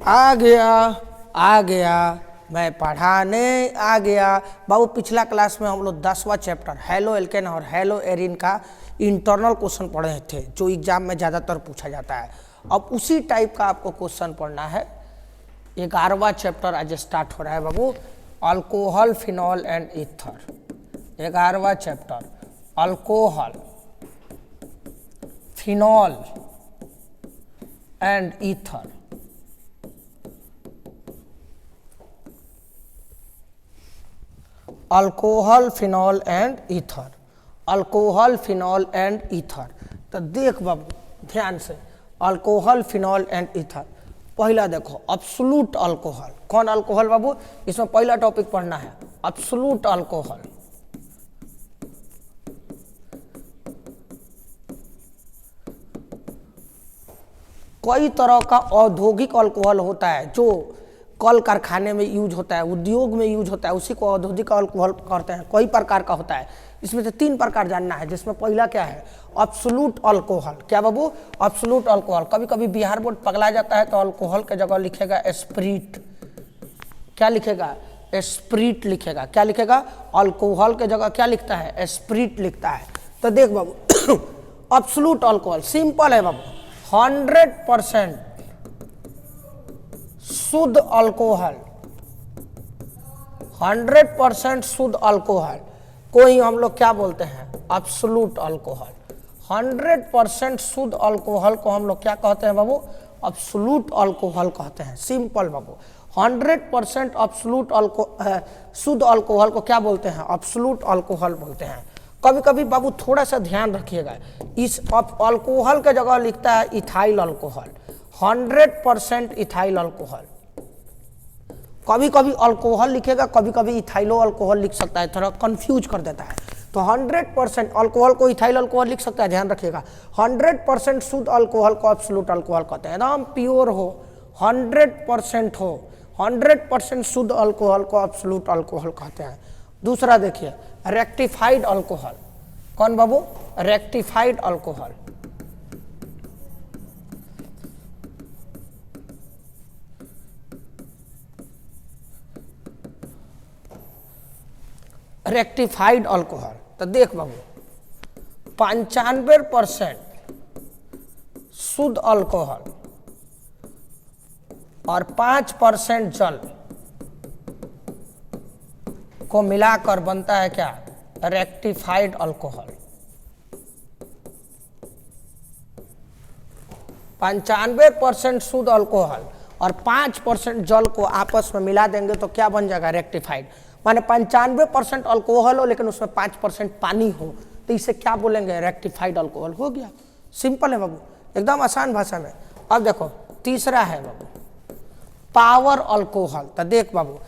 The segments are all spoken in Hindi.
आ गया आ गया, मैं पढ़ाने आ गया। बाबू पिछला क्लास में हम लोग 10वां चैप्टर हेलो एल्केन और हेलो एरिन का इंटरनल क्वेश्चन पढ़े थे, जो एग्जाम में ज़्यादातर पूछा जाता है। अब उसी टाइप का आपको क्वेश्चन पढ़ना है। 11वां चैप्टर आज स्टार्ट हो रहा है बाबू, अल्कोहल फिनॉल एंड ईथर। 11वां chapter alcohol phenol and ether. Alcohol phenol and ether, alcohol phenol and ether. तो देख बाबू ध्यान से, अल्कोहल फिनॉल एंड ईथर। पहला देखो एब्सोल्यूट अल्कोहल। कौन अल्कोहल बाबू? इसमें पहला टॉपिक पढ़ना है एब्सोल्यूट अल्कोहल। कई तरह का औद्योगिक अल्कोहल होता है जो कल कारखाने में यूज होता है, उद्योग में यूज होता है, उसी को औद्योगिक अल्कोहल कहते हैं। कई प्रकार का होता है, इसमें से 3 प्रकार जानना है, जिसमें पहला क्या है एब्सोल्यूट अल्कोहल। क्या बाबू? Absolute alcohol. कभी कभी बिहार बोर्ड पगला जाता है तो अल्कोहल के जगह लिखेगा स्प्रिट। क्या लिखेगा? स्प्रिट लिखेगा। क्या लिखेगा? अल्कोहल के जगह क्या लिखता है? स्प्रिट लिखता है। तो देख बाबू एब्सोल्यूट अल्कोहल सिंपल है बाबू, 100% शुद्ध अल्कोहल, 100% शुद्ध अल्कोहल को ही हम लोग क्या बोलते हैं? Absolute alcohol. 100% शुद्ध अल्कोहल को हम लोग क्या कहते हैं बाबू? एब्सोल्यूट अल्कोहल कहते हैं। सिंपल बाबू, 100% एब्सोल्यूट शुद्ध अल्कोहल को क्या बोलते हैं? एब्सोल्यूट अल्कोहल बोलते हैं। कभी कभी बाबू थोड़ा सा ध्यान रखिएगा, इस अल्कोहल के जगह लिखता है इथाइल अल्कोहल, 100% इथाइल अल्कोहल। कभी कभी अल्कोहल लिखेगा, कभी कभी इथाइलो अल्कोहल लिख सकता है, थोड़ा कंफ्यूज कर देता है। तो 100% अल्कोहल को इथाइल अल्कोहल लिख सकता है, ध्यान रखिएगा। 100% शुद्ध अल्कोहल को एब्सोल्यूट अल्कोहल कहते हैं। एकदम प्योर हो, 100% हो, 100% शुद्ध अल्कोहल को एब्सोल्यूट अल्कोहल कहते हैं। दूसरा देखिए रेक्टिफाइड अल्कोहल। कौन बाबू? Rectified alcohol. Rectified alcohol. तो देख बाबू 95% शुद्ध अल्कोहल और 5% जल को मिलाकर बनता है क्या? Rectified alcohol. 95% शुद्ध अल्कोहल और 5% जल को आपस में मिला देंगे तो क्या बन जाएगा? रेक्टिफाइड। माने 95% अल्कोहल हो लेकिन उसमें 5% पानी हो, तो इसे क्या बोलेंगे? Rectified alcohol. हो गया, सिंपल है बाबू, एकदम आसान भाषा में। अब देखो तीसरा है बाबू पावर अल्कोहल। तो देख बाबू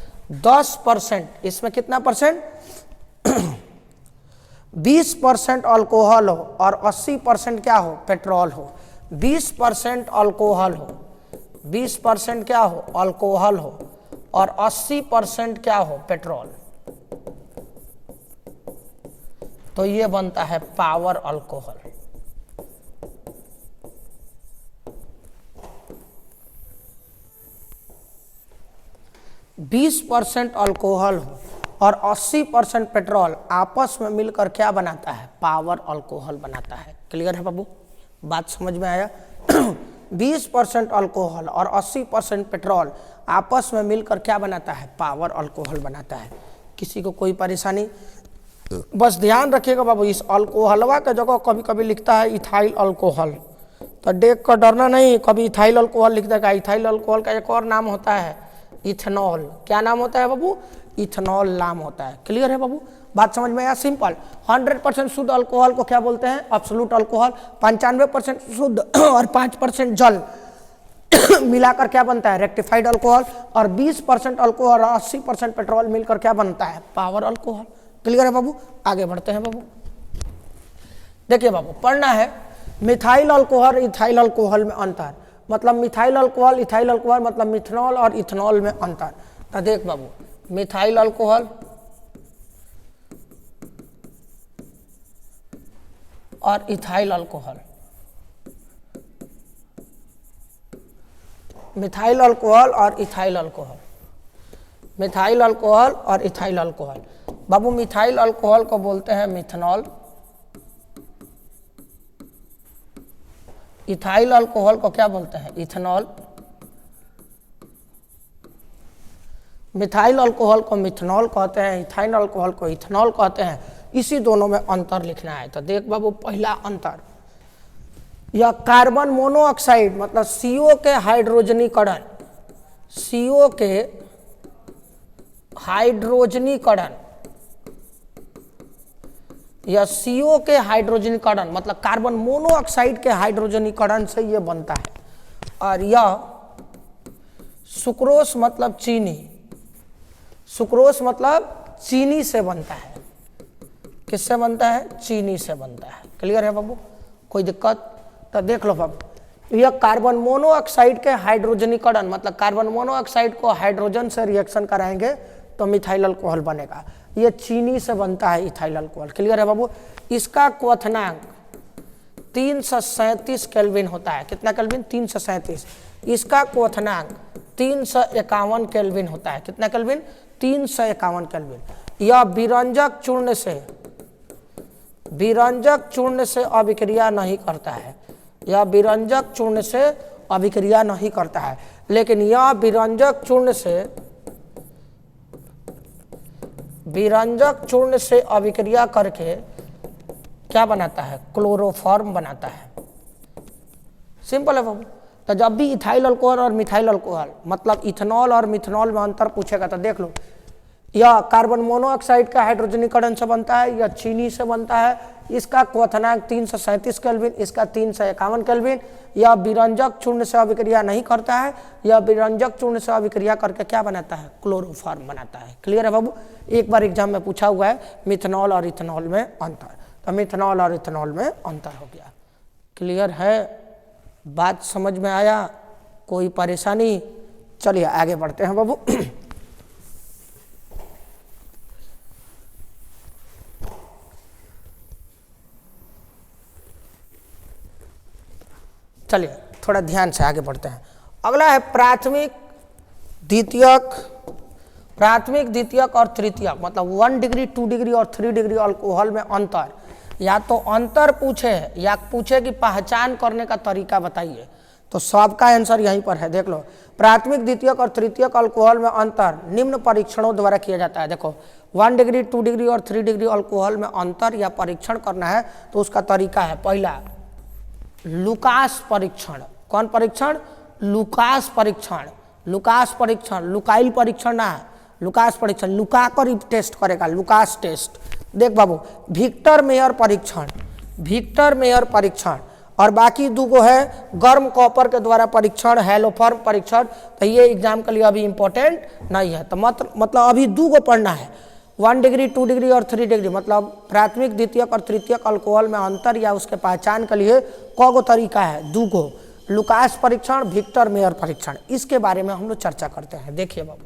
10%, इसमें कितना परसेंट? 20% अल्कोहल हो और 80% क्या हो? पेट्रोल हो। 20% अल्कोहल हो, 20% क्या हो? अल्कोहल हो और 80% क्या हो? पेट्रोल। तो ये बनता है पावर अल्कोहल। बीस 20% अल्कोहल हो और 80% पेट्रोल आपस में मिलकर क्या बनाता है? पावर अल्कोहल बनाता है। क्लियर है बाबू? बात समझ में आया? 20% अल्कोहल और 80% पेट्रोल आपस में मिलकर क्या बनाता है? पावर अल्कोहल बनाता है। किसी को कोई परेशानी? बस ध्यान रखिएगा बाबू, इस अल्कोहलवा के जगह कभी कभी लिखता है इथाइल अल्कोहल, तो देख कर डरना नहीं, कभी इथाइल अल्कोहल लिख देगा। इथाइल अल्कोहल का एक और नाम होता है इथेनॉल। क्या नाम होता है बाबू? इथेनॉल नाम होता है। क्लियर है बाबू? बात समझ में आया? सिंपल। 100% शुद्ध अल्कोहल को क्या बोलते हैं? Absolute alcohol. 95% शुद्ध और 5% जल मिलाकर क्या बनता है? Rectified alcohol. और 20% अल्कोहल और 80% पेट्रोल मिलकर क्या बनता है? Power alcohol. क्लियर है बाबू? आगे बढ़ते हैं बाबू। देखिए बाबू पढ़ना है मिथाइल अल्कोहल इथाइल अल्कोहल में अंतर। मतलब मिथाइल अल्कोहल इथाइल अल्कोहल मतलब मिथनॉल और इथेनॉल में अंतर। तो देख बाबू मिथाइल अल्कोहल और इथाइल अल्कोहल मिथाइल अल्कोहल और इथाइल अल्कोहल, मिथाइल अल्कोहल और इथाइल अल्कोहल। बाबू मिथाइल अल्कोहल को बोलते हैं मिथनॉल, इथाइल अल्कोहल को क्या बोलते हैं? इथेनॉल। मिथाइल अल्कोहल को मिथनॉल कहते हैं, इथाइल अल्कोहल को इथेनॉल कहते हैं। इसी दोनों में अंतर लिखना है। तो देख बाबू, पहला अंतर, यह कार्बन मोनोऑक्साइड मतलब CO के हाइड्रोजनीकरण, CO के हाइड्रोजनीकरण या CO के हाइड्रोजनीकरण मतलब कार्बन मोनोऑक्साइड के हाइड्रोजनीकरण से यह बनता है। और यह सुक्रोस मतलब चीनी, सुक्रोस मतलब चीनी से बनता है। किससे बनता है? चीनी से बनता है। क्लियर है बाबू? कोई दिक्कत? तो देख लो बाबू, यह कार्बन मोनोऑक्साइड के हाइड्रोजनीकरण मतलब कार्बन मोनोऑक्साइड को हाइड्रोजन से रिएक्शन कराएंगे तो मिथाइल अल्कोहल बनेगा। यह चीनी से बनता है इथाइल अल्कोहल। क्लियर है बाबू? इसका क्वथनांक 337 केल्विन होता है। कितना केल्विन? 337। इसका क्वथनांक 351 केल्विन होता है। कितना केल्विन? 351 केल्विन। यह विरंजक चूर्ण से अभिक्रिया नहीं करता है। यह विरंजक चूर्ण से अभिक्रिया नहीं करता है, लेकिन यह विरंजक चूर्ण से अभिक्रिया करके क्या बनाता है? क्लोरोफॉर्म बनाता है। सिंपल है बाबू। तो जब भी इथाइल अल्कोहल और मिथाइल अल्कोहल मतलब इथेनॉल और मिथनॉल में अंतर पूछेगा तो देख लो, यह कार्बन मोनोऑक्साइड का हाइड्रोजनीकरण से बनता है, यह चीनी से बनता है। इसका क्वथनांक 337 केल्विन, इसका 351 केल्विन। यह विरंजक चूर्ण से अभिक्रिया नहीं करता है, यह विरंजक चूर्ण से अभिक्रिया करके क्या बनाता है? क्लोरोफॉर्म बनाता है। क्लियर है बाबू? एक बार एग्जाम में पूछा हुआ है मिथनॉल और इथेनॉल में अंतर, तो मिथनॉल और इथेनॉल में अंतर हो गया। क्लियर है? बात समझ में आया? कोई परेशानी? चलिए आगे बढ़ते हैं बाबू। चलिए थोड़ा ध्यान से आगे बढ़ते हैं। अगला है प्राथमिक, द्वितीयक और तृतीयक मतलब 1 डिग्री, 2 डिग्री और 3 डिग्री अल्कोहल में अंतर। या तो अंतर पूछे या पूछे कि पहचान करने का तरीका बताइए, तो सबका आंसर यहीं पर है। देख लो, प्राथमिक, द्वितीयक और तृतीयक अल्कोहल में अंतर निम्न परीक्षणों द्वारा किया जाता है। देखो 1 डिग्री, 2 डिग्री और 3 डिग्री अल्कोहल में अंतर या परीक्षण करना है तो उसका तरीका है, पहला लुकास परीक्षण। कौन परीक्षण? लुकास परीक्षण। लुकास परीक्षण, लुकाइल परीक्षण ना है, लुकास परीक्षण। लुका कर टेस्ट करेगा, लुकास टेस्ट। देख बाबू, विक्टर मेयर परीक्षण, विक्टर मेयर परीक्षण, और बाकी दूगो है गर्म कॉपर के द्वारा परीक्षण, हेलोफॉर्म परीक्षण। तो ये एग्जाम के लिए अभी इंपॉर्टेंट नहीं है। तो मतलब अभी दूगो पढ़ना है, 1 डिग्री, 2 डिग्री और 3 डिग्री मतलब प्राथमिक, द्वितीयक और तृतीयक अल्कोहल में अंतर या उसके पहचान के लिए कौगो तरीका है? दूगो, लुकास परीक्षण, विक्टर मेयर परीक्षण। इसके बारे में हम लोग चर्चा करते हैं। देखिए बाबू,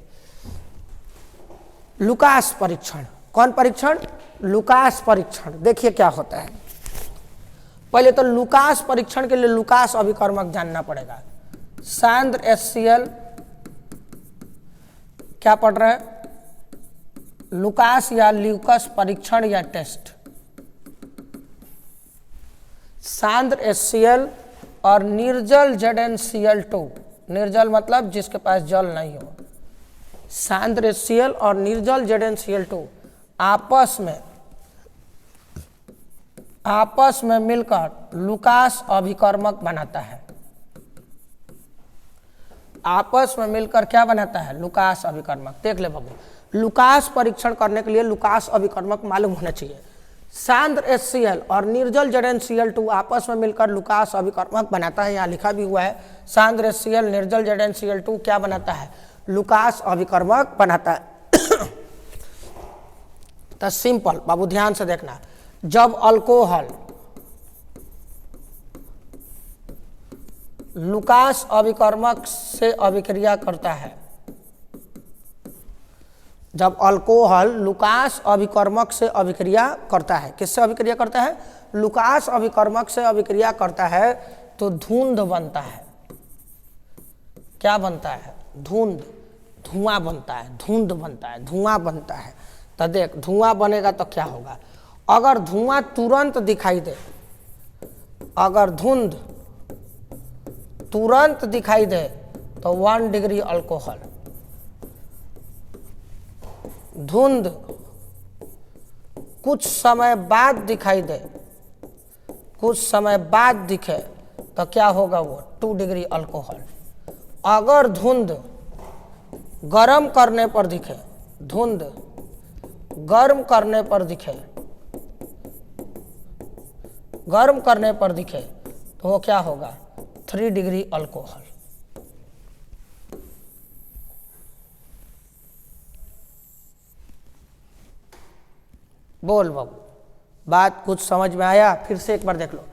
लुकास परीक्षण। कौन परीक्षण? लुकास परीक्षण। देखिए क्या होता है। पहले तो लुकास परीक्षण के लिए लुकास अभिकर्मक जानना पड़ेगा। सांद्र HCl, क्या पढ़ रहे हैं? लुकास या ल्यूकस परीक्षण या टेस्ट। सांद्र HCl और निर्जल ZnCl2, निर्जल मतलब जिसके पास जल नहीं हो। सांद्र HCl और निर्जल ZnCl2 आपस में मिलकर लुकास अभिकर्मक बनाता है। आपस में मिलकर क्या बनाता है? लुकास अभिकर्मक। देख ले बाबू, लुकास परीक्षण करने के लिए लुकास अभिकर्मक मालूम होना चाहिए। सांद्र HCl और निर्जल ZnCl2 आपस में मिलकर लुकास अभिकर्मक बनाता है। यहाँ लिखा भी हुआ है, सांद्र HCl निर्जल ZnCl2 क्या बनाता है? लुकास अभिकर्मक बनाता है। तो सिंपल बाबू, ध्यान से देखना, जब अल्कोहल लुकास अभिकर्मक से अभिक्रिया करता है, जब अल्कोहल लुकास अभिकर्मक से अभिक्रिया करता है, किससे अभिक्रिया करता है? लुकास अभिकर्मक से अभिक्रिया करता है, तो धुंध बनता है। क्या बनता है? धुंध, धुआं बनता है, धुंध बनता है, धुआं बनता है। तो देख धुआं बनेगा तो क्या होगा, अगर धुआं तुरंत दिखाई दे, अगर धुंध तुरंत दिखाई दे तो 1 डिग्री अल्कोहल, धुंध कुछ समय बाद दिखाई दे, कुछ समय बाद दिखे तो क्या होगा, वो 2 डिग्री अल्कोहल। अगर धुंध गर्म करने पर दिखे, धुंध गर्म करने पर दिखे, गर्म करने पर दिखे तो वो क्या होगा, 3 डिग्री अल्कोहल। बोल बाबू, बात कुछ समझ में आया? फिर से एक बार देख लो।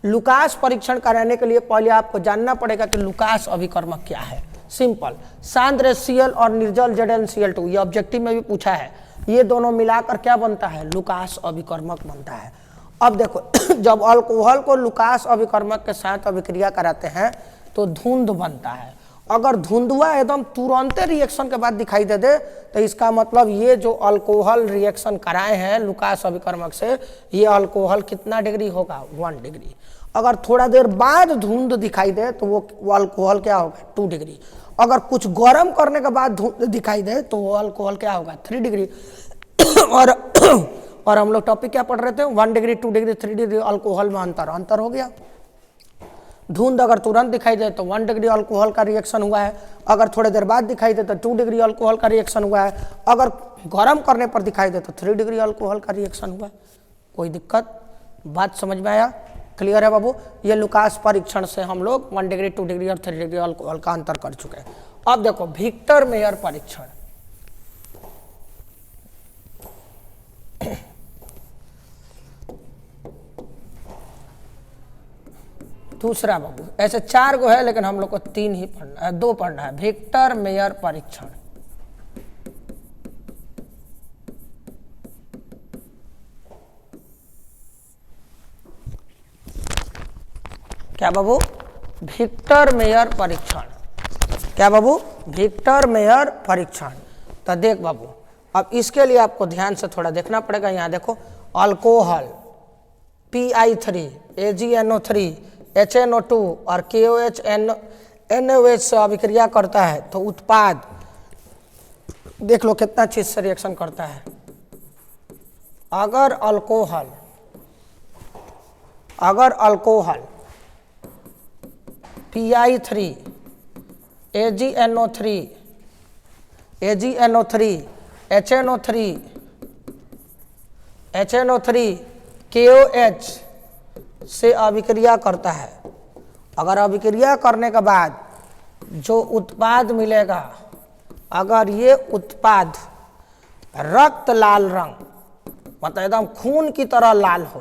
लुकास परीक्षण कराने के लिए पहले आपको जानना पड़ेगा कि लुकास अभिकर्मक क्या है। सिंपल, सांद्र Cl और निर्जल ZnCl2, ये ऑब्जेक्टिव में भी पूछा है, ये दोनों मिलाकर क्या बनता है, लुकास अभिकर्मक बनता है। अब देखो जब अल्कोहल को लुकास अभिकर्मक के साथ अभिक्रिया कराते हैं तो धुंध बनता है। अगर धुंधुआ एकदम तुरंत रिएक्शन के बाद दिखाई दे दे तो इसका मतलब ये जो अल्कोहल रिएक्शन कराए हैं लुकास अभिकर्मक से, ये अल्कोहल कितना डिग्री होगा, 1 डिग्री। अगर थोड़ा देर बाद धुंध दिखाई दे तो वो अल्कोहल क्या होगा, 2 डिग्री। अगर कुछ गर्म करने के बाद धुंध दिखाई दे तो वो अल्कोहल क्या होगा, 3 डिग्री। और हम लोग टॉपिक क्या पढ़ रहे थे, 1 डिग्री, 2 डिग्री, 3 डिग्री अल्कोहल में अंतर हो गया। धुंध अगर तुरंत दिखाई दे तो 1 डिग्री अल्कोहल का रिएक्शन हुआ है, अगर थोड़ी देर बाद दिखाई दे तो 2 डिग्री अल्कोहल का रिएक्शन हुआ है, अगर गर्म करने पर दिखाई दे तो 3 डिग्री अल्कोहल का रिएक्शन हुआ है। कोई दिक्कत? बात समझ में आया? क्लियर है बाबू? ये लुकास परीक्षण से हम लोग 1 डिग्री, 2 डिग्री और 3 डिग्री अल्कोहल का अंतर कर चुके हैं। अब देखो विक्टर मेयर परीक्षण, दूसरा बाबू, ऐसे 4 गो है लेकिन हम लोग को 3 ही पढ़ना है, 2 पढ़ना है। विक्टर मेयर परीक्षण, क्या बाबू, विक्टर मेयर परीक्षण, क्या बाबू, विक्टर मेयर परीक्षण। तो देख बाबू, अब इसके लिए आपको ध्यान से थोड़ा देखना पड़ेगा। यहाँ देखो अल्कोहल PI3 AgNO3 HNO2 और KOH NOH से अभिक्रिया करता है तो उत्पाद देख लो कितना चीज से रिएक्शन करता है। अगर alcohol PI3 AgNO3 HNO3 KOH से अभिक्रिया करता है, अगर अभिक्रिया करने के बाद जो उत्पाद मिलेगा, अगर ये उत्पाद रक्त लाल रंग, मतलब एकदम खून की तरह लाल हो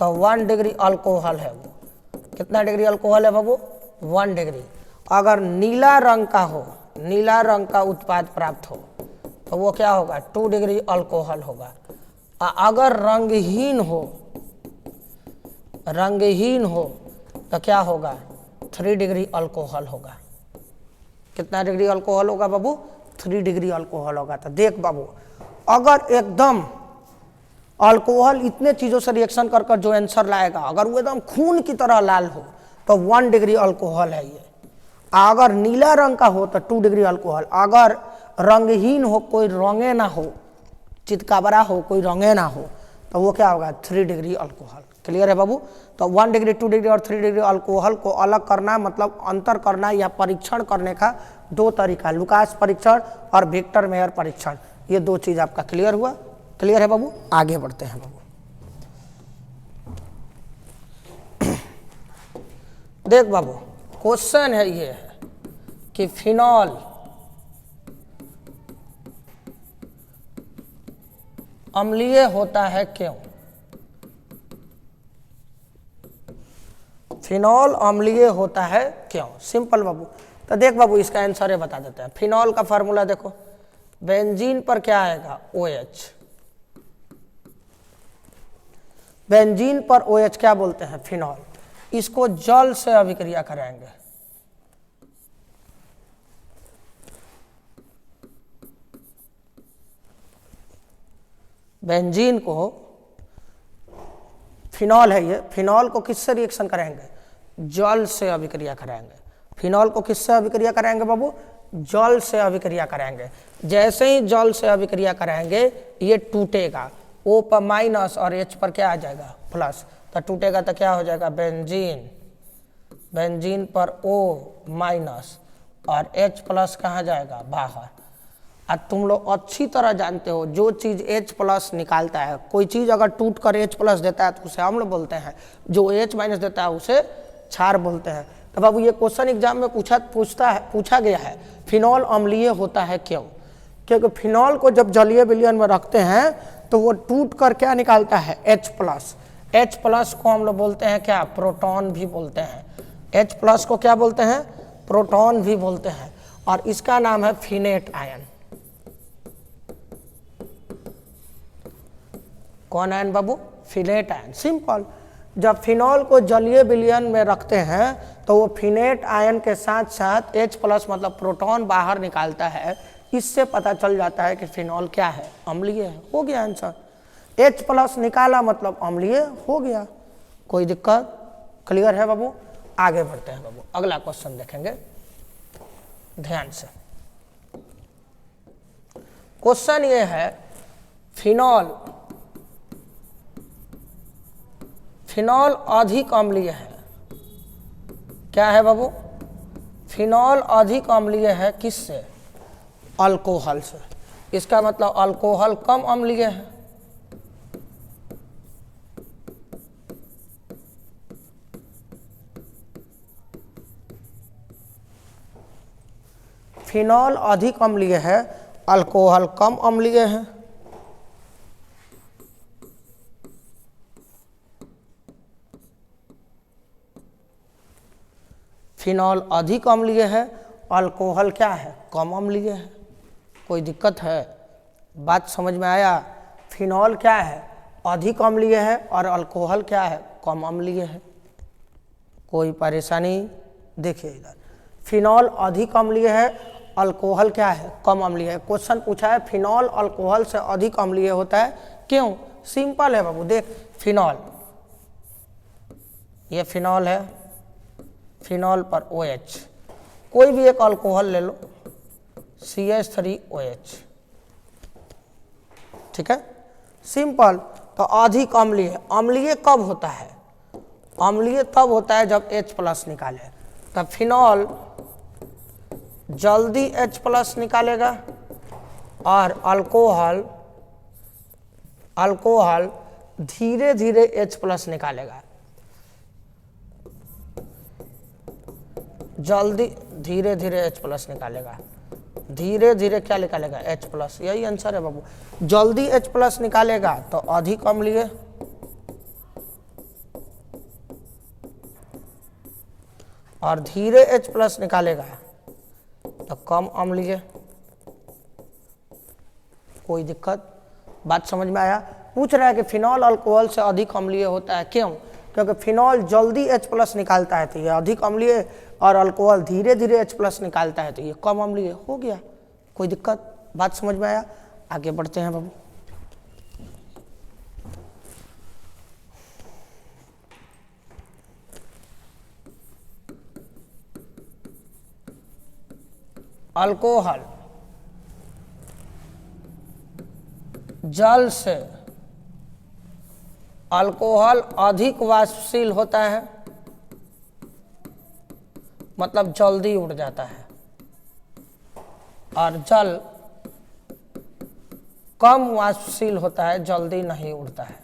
तो 1 डिग्री अल्कोहल है। वो कितना डिग्री अल्कोहल है बाबू, 1 डिग्री। अगर नीला रंग का हो, नीला रंग का उत्पाद प्राप्त हो तो वो क्या होगा, 2 डिग्री अल्कोहल होगा। अगर रंगहीन हो तो क्या होगा, 3 डिग्री अल्कोहल होगा। कितना डिग्री अल्कोहल होगा बाबू, 3 डिग्री अल्कोहल होगा। तो देख बाबू, अगर एकदम अल्कोहल इतने चीज़ों से रिएक्शन कर जो आंसर लाएगा, अगर वो एकदम खून की तरह लाल हो तो 1 डिग्री अल्कोहल है ये। अगर नीला रंग का हो तो 2 डिग्री अल्कोहल, अगर रंगहीन हो, कोई रंगे ना हो, चितकाबरा हो, कोई रंगे ना हो तो वो क्या होगा, 3 डिग्री अल्कोहल। क्लियर है बाबू? तो 1 डिग्री, 2 डिग्री और 3 डिग्री अल्कोहल को अलग करना, मतलब अंतर करना या परीक्षण करने का 2 तरीका, लुकास परीक्षण और विक्टर मेयर परीक्षण। ये 2 चीज आपका क्लियर हुआ? क्लियर है बाबू? आगे बढ़ते हैं बाबू। देख बाबू, क्वेश्चन है ये है कि फिनॉल अम्लीय होता है क्यों? फिनॉल अम्लीय होता है क्यों? सिंपल बाबू। तो देख बाबू, इसका आंसर है बता देते हैं। फिनॉल का फार्मूला देखो, बेंजीन पर क्या आएगा, OH। बेंजीन पर OH क्या बोलते हैं, फिनॉल। इसको जल से अभिक्रिया कराएंगे, बेंजीन को, फिनॉल है ये, फिनॉल को किससे रिएक्शन करेंगे? जल से अभिक्रिया कराएंगे। फिनॉल को किससे अभिक्रिया कराएंगे बाबू? जल से अभिक्रिया कराएंगे। जैसे ही जल से अभिक्रिया कराएंगे ये टूटेगा, O पर माइनस और H पर क्या आ जाएगा? प्लस। तो टूटेगा तो क्या हो जाएगा? बेंजीन। बेंजीन पर O माइनस और H प्लस कहाँ जाएगा? बाहर। आज तुम लोग अच्छी तरह जानते हो जो चीज़ H प्लस निकालता है, कोई चीज़ अगर टूट कर H प्लस देता है तो उसे अम्ल बोलते हैं, जो H माइनस देता है उसे क्षार बोलते हैं। तो बाबू ये क्वेश्चन एग्जाम में पूछा गया है, फिनॉल अम्लीय होता है क्यों? क्योंकि फिनॉल को जब जलीय विलयन में रखते हैं तो वो टूट कर क्या निकालता है? H plus. H प्लस को हम लोग बोलते हैं क्या? प्रोटॉन भी बोलते हैं। H प्लस को क्या बोलते हैं? प्रोटॉन भी बोलते हैं, और इसका नाम है फिनेट आयन। कौन आयन बाबू? फिनेट आयन। सिंपल। जब फिनॉल को जलीय विलयन में रखते हैं तो वो फिनेट आयन के साथ साथ H प्लस मतलब प्रोटॉन बाहर निकालता है। इससे पता चल जाता है कि फिनॉल क्या है? अम्लीय है। हो गया आंसर। H प्लस निकाला मतलब अम्लीय हो गया। कोई दिक्कत? क्लियर है बाबू? आगे बढ़ते हैं बाबू, अगला क्वेश्चन देखेंगे ध्यान से। क्वेश्चन ये है, फिनॉल अधिक अम्लीय है। क्या है बाबू? फिनॉल अधिक अम्लीय है किससे? अल्कोहल से। इसका मतलब अल्कोहल कम अम्लीय है। फिनॉल अधिक अम्लीय है, अल्कोहल कम अम्लीय है। फिनॉल अधिक अम्लीय है, अल्कोहल क्या है? कम अम्लीय है। कोई दिक्कत है? बात समझ में आया? फिनॉल क्या है? अधिक अम्लीय है, और अल्कोहल क्या है? कम अम्लीय है। कोई परेशानी? देखिए इधर, फिनॉल अधिक अम्लीय है, अल्कोहल क्या है? कम अम्लीय है। क्वेश्चन पूछा है फिनॉल अल्कोहल से अधिक अम्लीय होता है क्यों? सिंपल है बाबू, देख फिनॉल, ये फिनॉल है, फिनॉल पर OH, कोई भी एक अल्कोहल ले लो, CH3OH, ठीक है, सिंपल। तो अधिक अम्लीय, अम्लीय कब होता है? अम्लीय तब होता है जब H प्लस निकाले। तब फिनॉल जल्दी H प्लस निकालेगा और अल्कोहल धीरे धीरे H प्लस निकालेगा। जल्दी धीरे धीरे H प्लस निकालेगा, धीरे धीरे क्या निकालेगा? H plus. यही आंसर है बाबू। जल्दी H प्लस निकालेगा तो अधिक अम्लीय, और धीरे H प्लस निकालेगा तो कम अम्लीय। कोई दिक्कत? बात समझ में आया? पूछ रहा है कि फिनॉल अल्कोहल से अधिक अम्लीय होता है क्यों? क्योंकि फिनॉल जल्दी H प्लस निकालता है तो ये अधिक अम्लीय, और अल्कोहल धीरे धीरे H प्लस निकालता है तो ये कम अम्लीय। हो गया। कोई दिक्कत? बात समझ में आया? आगे बढ़ते हैं बाबू। अल्कोहल जल से, अल्कोहल अधिक वाष्पशील होता है, मतलब जल्दी उड़ जाता है, और जल कम वाष्पशील होता है, जल्दी नहीं उड़ता है।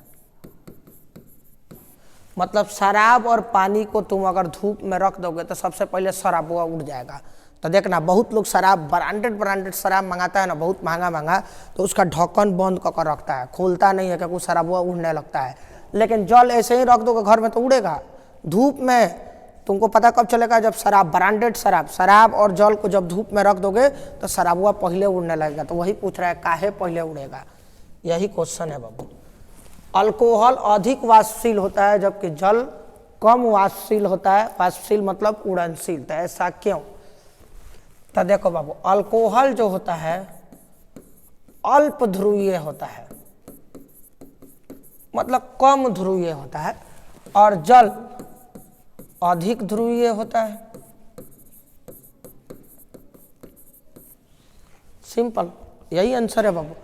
मतलब शराब और पानी को तुम अगर धूप में रख दोगे तो सबसे पहले शराब वो उड़ जाएगा। तो देखना, बहुत लोग शराब ब्रांडेड शराब मंगाता है ना, बहुत महंगा, तो उसका ढक्कन बंद कर रखता है, खोलता नहीं है, क्योंकि शराब वो उड़ने लगता है। लेकिन जल ऐसे ही रख दोगे घर में तो उड़ेगा। धूप में तुमको पता कब चलेगा? जब ब्रांडेड शराब और जल को जब धूप में रख दोगे तो शराबुआ पहले उड़ने लगेगा। तो वही पूछ रहा है काहे पहले उड़ेगा? यही क्वेश्चन है बाबू। अल्कोहल अधिक वाष्पशील होता है जबकि जल कम वाष्पशील होता है। वाष्पशील मतलब उड़नशील। तो ऐसा क्यों? तो देखो बाबू, अल्कोहल जो होता है अल्प ध्रुवीय होता है। मतलब कम ध्रुवीय होता है और जल अधिक ध्रुवीय होता है। सिंपल, यही आंसर है बाबू।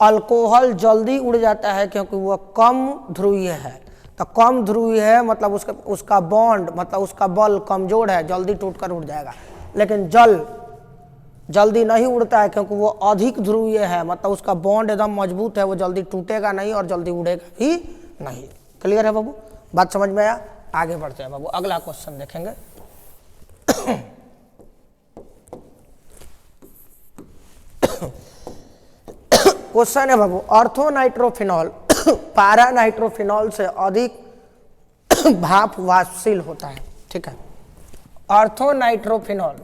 अल्कोहल जल्दी उड़ जाता है क्योंकि वह कम ध्रुवीय है। तो कम ध्रुवीय है मतलब उसका बॉन्ड मतलब उसका बल कमजोर है, जल्दी टूटकर उड़ जाएगा। लेकिन जल जल्दी नहीं उड़ता है क्योंकि वो अधिक ध्रुवीय है, मतलब उसका बॉन्ड एकदम मजबूत है, वो जल्दी टूटेगा नहीं और जल्दी उड़ेगा भी नहीं। क्लियर है बाबू? बात समझ में आया? आगे बढ़ते हैं बाबू, अगला क्वेश्चन देखेंगे। क्वेश्चन है बाबू, ऑर्थोनाइट्रोफिनॉल पैरानाइट्रोफिनॉल से अधिक भाप वाष्पशील होता है। ठीक है, ऑर्थोनाइट्रोफिनॉल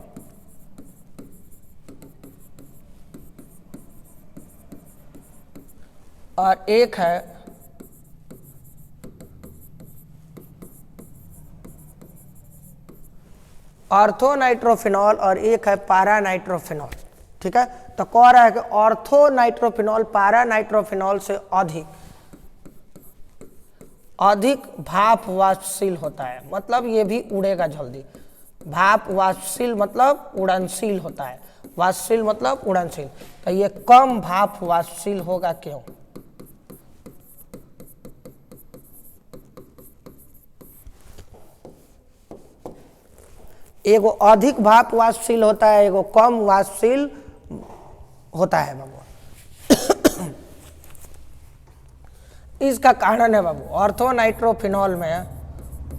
और एक है ऑर्थोनाइट्रोफिनॉल और एक है पैरानाइट्रोफिनॉल। ठीक है, तो कह रहा है कि ऑर्थोनाइट्रोफिनॉल पैरानाइट्रोफिनॉल से अधिक भाप वाष्पशील होता है, मतलब ये भी उड़ेगा जल्दी। भाप वाष्पशील मतलब उड़नशील होता है, वाष्पशील मतलब उड़नशील। तो ये कम भाप वाष्पशील होगा, क्यों? एगो अधिक भाप वाष्पशील होता है, एगो कम वाष्पशील होता है बाबू। इसका कारण है बाबू, ऑर्थोनाइट्रोफिनॉल में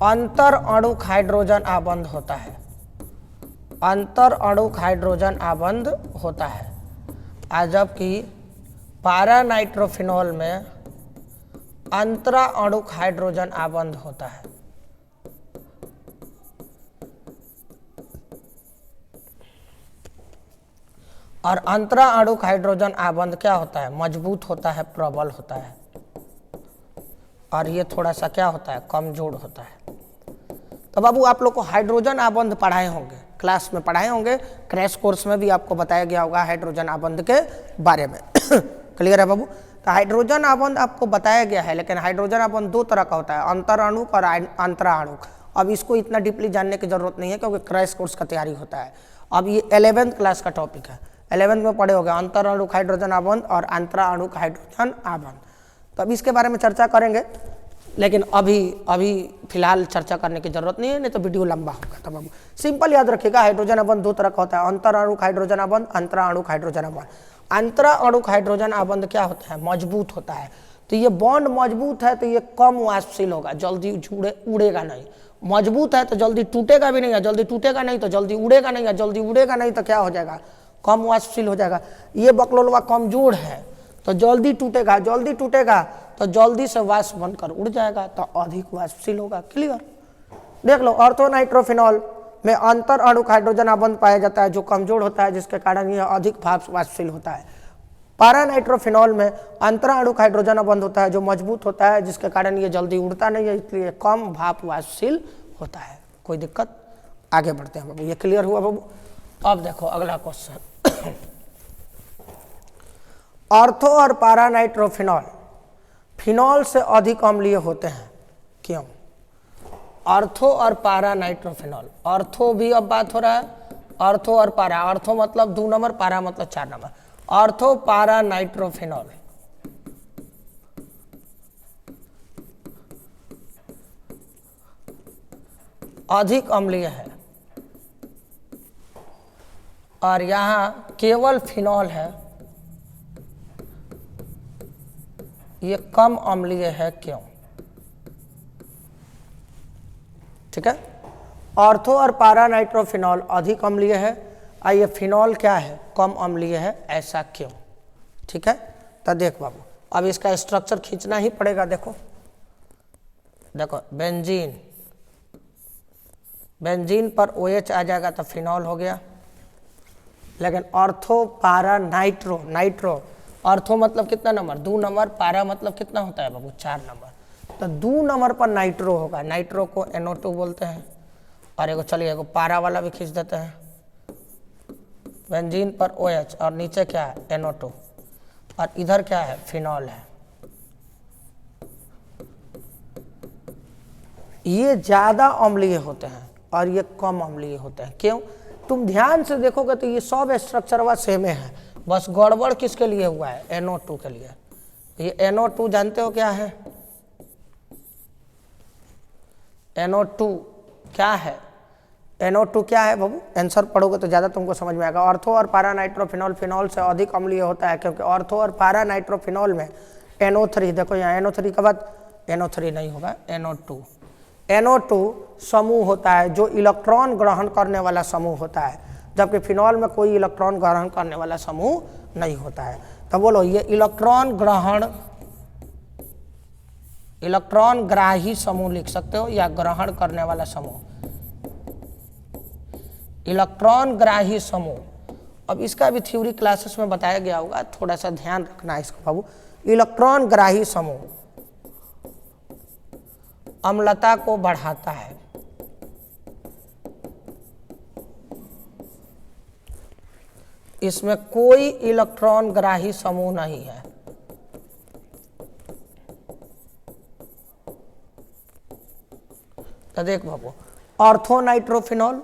अंतर अणुक हाइड्रोजन आबंध होता है, अंतर अणुक हाइड्रोजन आबंध होता है, जबकि पैरानाइट्रोफिनॉल में अंतरा अणुक हाइड्रोजन आबंध होता है। और अंतरा अणुक हाइड्रोजन आबंध क्या होता है? मजबूत होता है, प्रबल होता है। और ये थोड़ा सा क्या होता है? कमजोर होता है। तो बाबू आप लोग को हाइड्रोजन आबंध पढ़ाए होंगे, क्लास में पढ़ाए होंगे, क्रैश कोर्स में भी आपको बताया गया होगा हाइड्रोजन आबंध के बारे में। क्लियर है बाबू? तो हाइड्रोजन आबंध आपको बताया गया है, लेकिन हाइड्रोजन आबंध दो तरह का होता है, अंतर अणुक और अंतरा अणुक। अब इसको इतना डीपली जानने की जरूरत नहीं है क्योंकि क्रैश कोर्स का तैयारी होता है। अब ये 11th क्लास का टॉपिक है, 11th में पढ़े होगा अंतर अणुक हाइड्रोजन आबंध और अंतरा अणुक हाइड्रोजन आबंध। तो अब इसके बारे में चर्चा करेंगे, लेकिन अभी फिलहाल चर्चा करने की जरूरत नहीं है, नहीं तो वीडियो लंबा होगा। तब बाबू सिंपल याद रखिएगा, हाइड्रोजन आबंध दो तरह का होता है, अंतर अणुक हाइड्रोजन आबंध, अंतरा अणुक हाइड्रोजन आबंध। अंतरा अणुक हाइड्रोजन आबंध क्या होता है? मजबूत होता है। तो ये बॉन्ड मजबूत है तो ये कम वाष्पशील होगा, जल्दी उड़ेगा नहीं। मजबूत है तो जल्दी टूटेगा भी नहीं, है जल्दी टूटेगा नहीं तो जल्दी उड़ेगा नहीं, है जल्दी उड़ेगा नहीं तो क्या हो जाएगा? कम वाष्पशील हो जाएगा। ये बकलोलवा कमजोर है तो जल्दी टूटेगा, जल्दी टूटेगा तो जल्दी से वाष्प बनकर उड़ जाएगा, तो अधिक वाष्पशील होगा। क्लियर? देख लो, ऑर्थोनाइट्रोफिनॉल में अंतर अणुक हाइड्रोजन आबंध पाया जाता है जो कमजोर होता है, जिसके कारण यह अधिक भाप वाष्पशील होता है। पैरानाइट्रोफिनॉल में अंतरा अणुक हाइड्रोजन आबंध होता है जो मजबूत होता है, जिसके कारण ये जल्दी उड़ता नहीं है, इसलिए कम भाप वाष्पशील होता है। कोई दिक्कत? आगे बढ़ते हैं बाबू। ये क्लियर हुआ बाबू? अब देखो अगला क्वेश्चन। ऑर्थो और पैरानाइट्रोफिनॉल फिनॉल से अधिक अम्लीय होते हैं, क्यों? ऑर्थो और पैरानाइट्रोफिनॉल, ऑर्थो भी अब बात हो रहा है, ऑर्थो और पैरा। ऑर्थो मतलब 2 नंबर, पैरा मतलब 4 नंबर। ऑर्थो पैरानाइट्रोफिनॉल अधिक अम्लीय है और यहां केवल फिनॉल है, ये कम अम्लीय है, क्यों? ठीक है, ऑर्थो और पैरानाइट्रोफिनॉल अधिक अम्लीय है और ये फिनॉल क्या है? कम अम्लीय है, ऐसा क्यों? ठीक है, तो देख बाबू अब इसका स्ट्रक्चर खींचना ही पड़ेगा। देखो देखो, बेंजीन, बेंजीन पर OH आ जाएगा तो फिनॉल हो गया। लेकिन ortho para nitro, nitro ortho मतलब कितना नंबर? 2 नंबर। पैरा मतलब कितना होता है बाबू? 4 नंबर। तो 2 नंबर पर नाइट्रो होगा, नाइट्रो को NO2 बोलते हैं। और एगो चलिए एगो पैरा वाला भी खींच देते हैं। बेंजीन पर OH और नीचे क्या है? NO2 और इधर क्या है? फिनॉल है। ये ज़्यादा अम्लीय होते हैं और ये कम अम्लीय होते हैं। क्यों? तुम ध्यान से देखोगे तो ये सब स्ट्रक्चर सेम है, बस गड़बड़ किसके लिए हुआ है? NO2 के लिए। ये NO2 जानते हो क्या है? NO2 क्या है? NO2 क्या है बाबू? आंसर पढ़ोगे तो ज़्यादा तुमको समझ में आएगा। ऑर्थो और पारा नाइट्रोफिनॉल फिनॉल से अधिक अम्लीय होता है, क्योंकि ऑर्थो और पारा नाइट्रोफिनॉल में NO3, देखो यहाँ NO3 के बाद NO3 नहीं होगा, NO2। NO2 समूह होता है जो इलेक्ट्रॉन ग्रहण करने वाला समूह होता है, जबकि फिनॉल में कोई इलेक्ट्रॉन ग्रहण करने वाला समूह नहीं होता है। तो बोलो ये इलेक्ट्रॉन ग्राही समूह लिख सकते हो या ग्रहण करने वाला समूह। इलेक्ट्रॉन ग्राही समूह, अब इसका भी थ्योरी क्लासेस में बताया गया होगा, थोड़ा सा ध्यान रखना है इसको बाबू। इलेक्ट्रॉन ग्राही समूह अम्लता को बढ़ाता है। इसमें कोई इलेक्ट्रॉन ग्राही समूह नहीं है। तो देख बाबू, ऑर्थो नाइट्रोफिनॉल,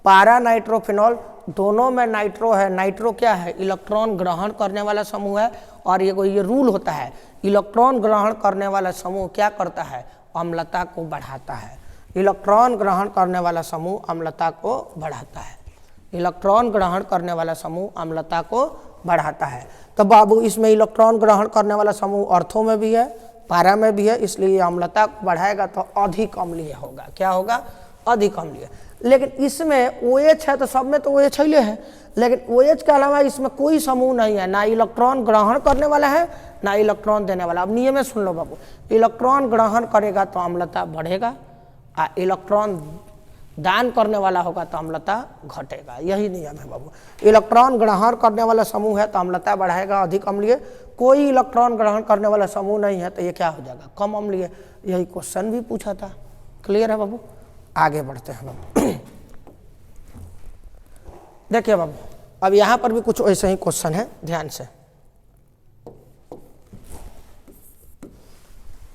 पारा नाइट्रोफिनॉल, दोनों में नाइट्रो है। नाइट्रो क्या है? इलेक्ट्रॉन ग्रहण करने वाला समूह है। और ये रूल होता है, इलेक्ट्रॉन ग्रहण करने वाला समूह क्या करता है? अम्लता को बढ़ाता है। इलेक्ट्रॉन ग्रहण करने वाला समूह अम्लता को बढ़ाता है। इलेक्ट्रॉन ग्रहण करने वाला समूह अम्लता को बढ़ाता है। तो बाबू इसमें इलेक्ट्रॉन ग्रहण करने वाला समूह ऑर्थो में भी है, पारा में भी है, इसलिए अम्लता को बढ़ाएगा तो अधिक अम्लीय होगा। क्या होगा? अधिक अम्लीय। लेकिन इसमें OH है तो सब में तो OH ही है, लेकिन OH के अलावा इसमें कोई समूह नहीं है, ना इलेक्ट्रॉन ग्रहण करने वाला है ना इलेक्ट्रॉन देने वाला। अब नियम में सुन लो बाबू, इलेक्ट्रॉन ग्रहण करेगा तो अम्लता बढ़ेगा, और इलेक्ट्रॉन दान करने वाला होगा तो अम्लता घटेगा। यही नियम है बाबू। इलेक्ट्रॉन ग्रहण करने वाला समूह है तो अम्लता बढ़ाएगा, अधिक अम्लीय। कोई इलेक्ट्रॉन ग्रहण करने वाला समूह नहीं है तो ये क्या हो जाएगा? कम अम्लीय। यही क्वेश्चन भी पूछा था। क्लियर है बाबू? आगे बढ़ते हैं बाबू। देखिए बाबू, अब यहां पर भी कुछ ऐसे ही क्वेश्चन है, ध्यान से।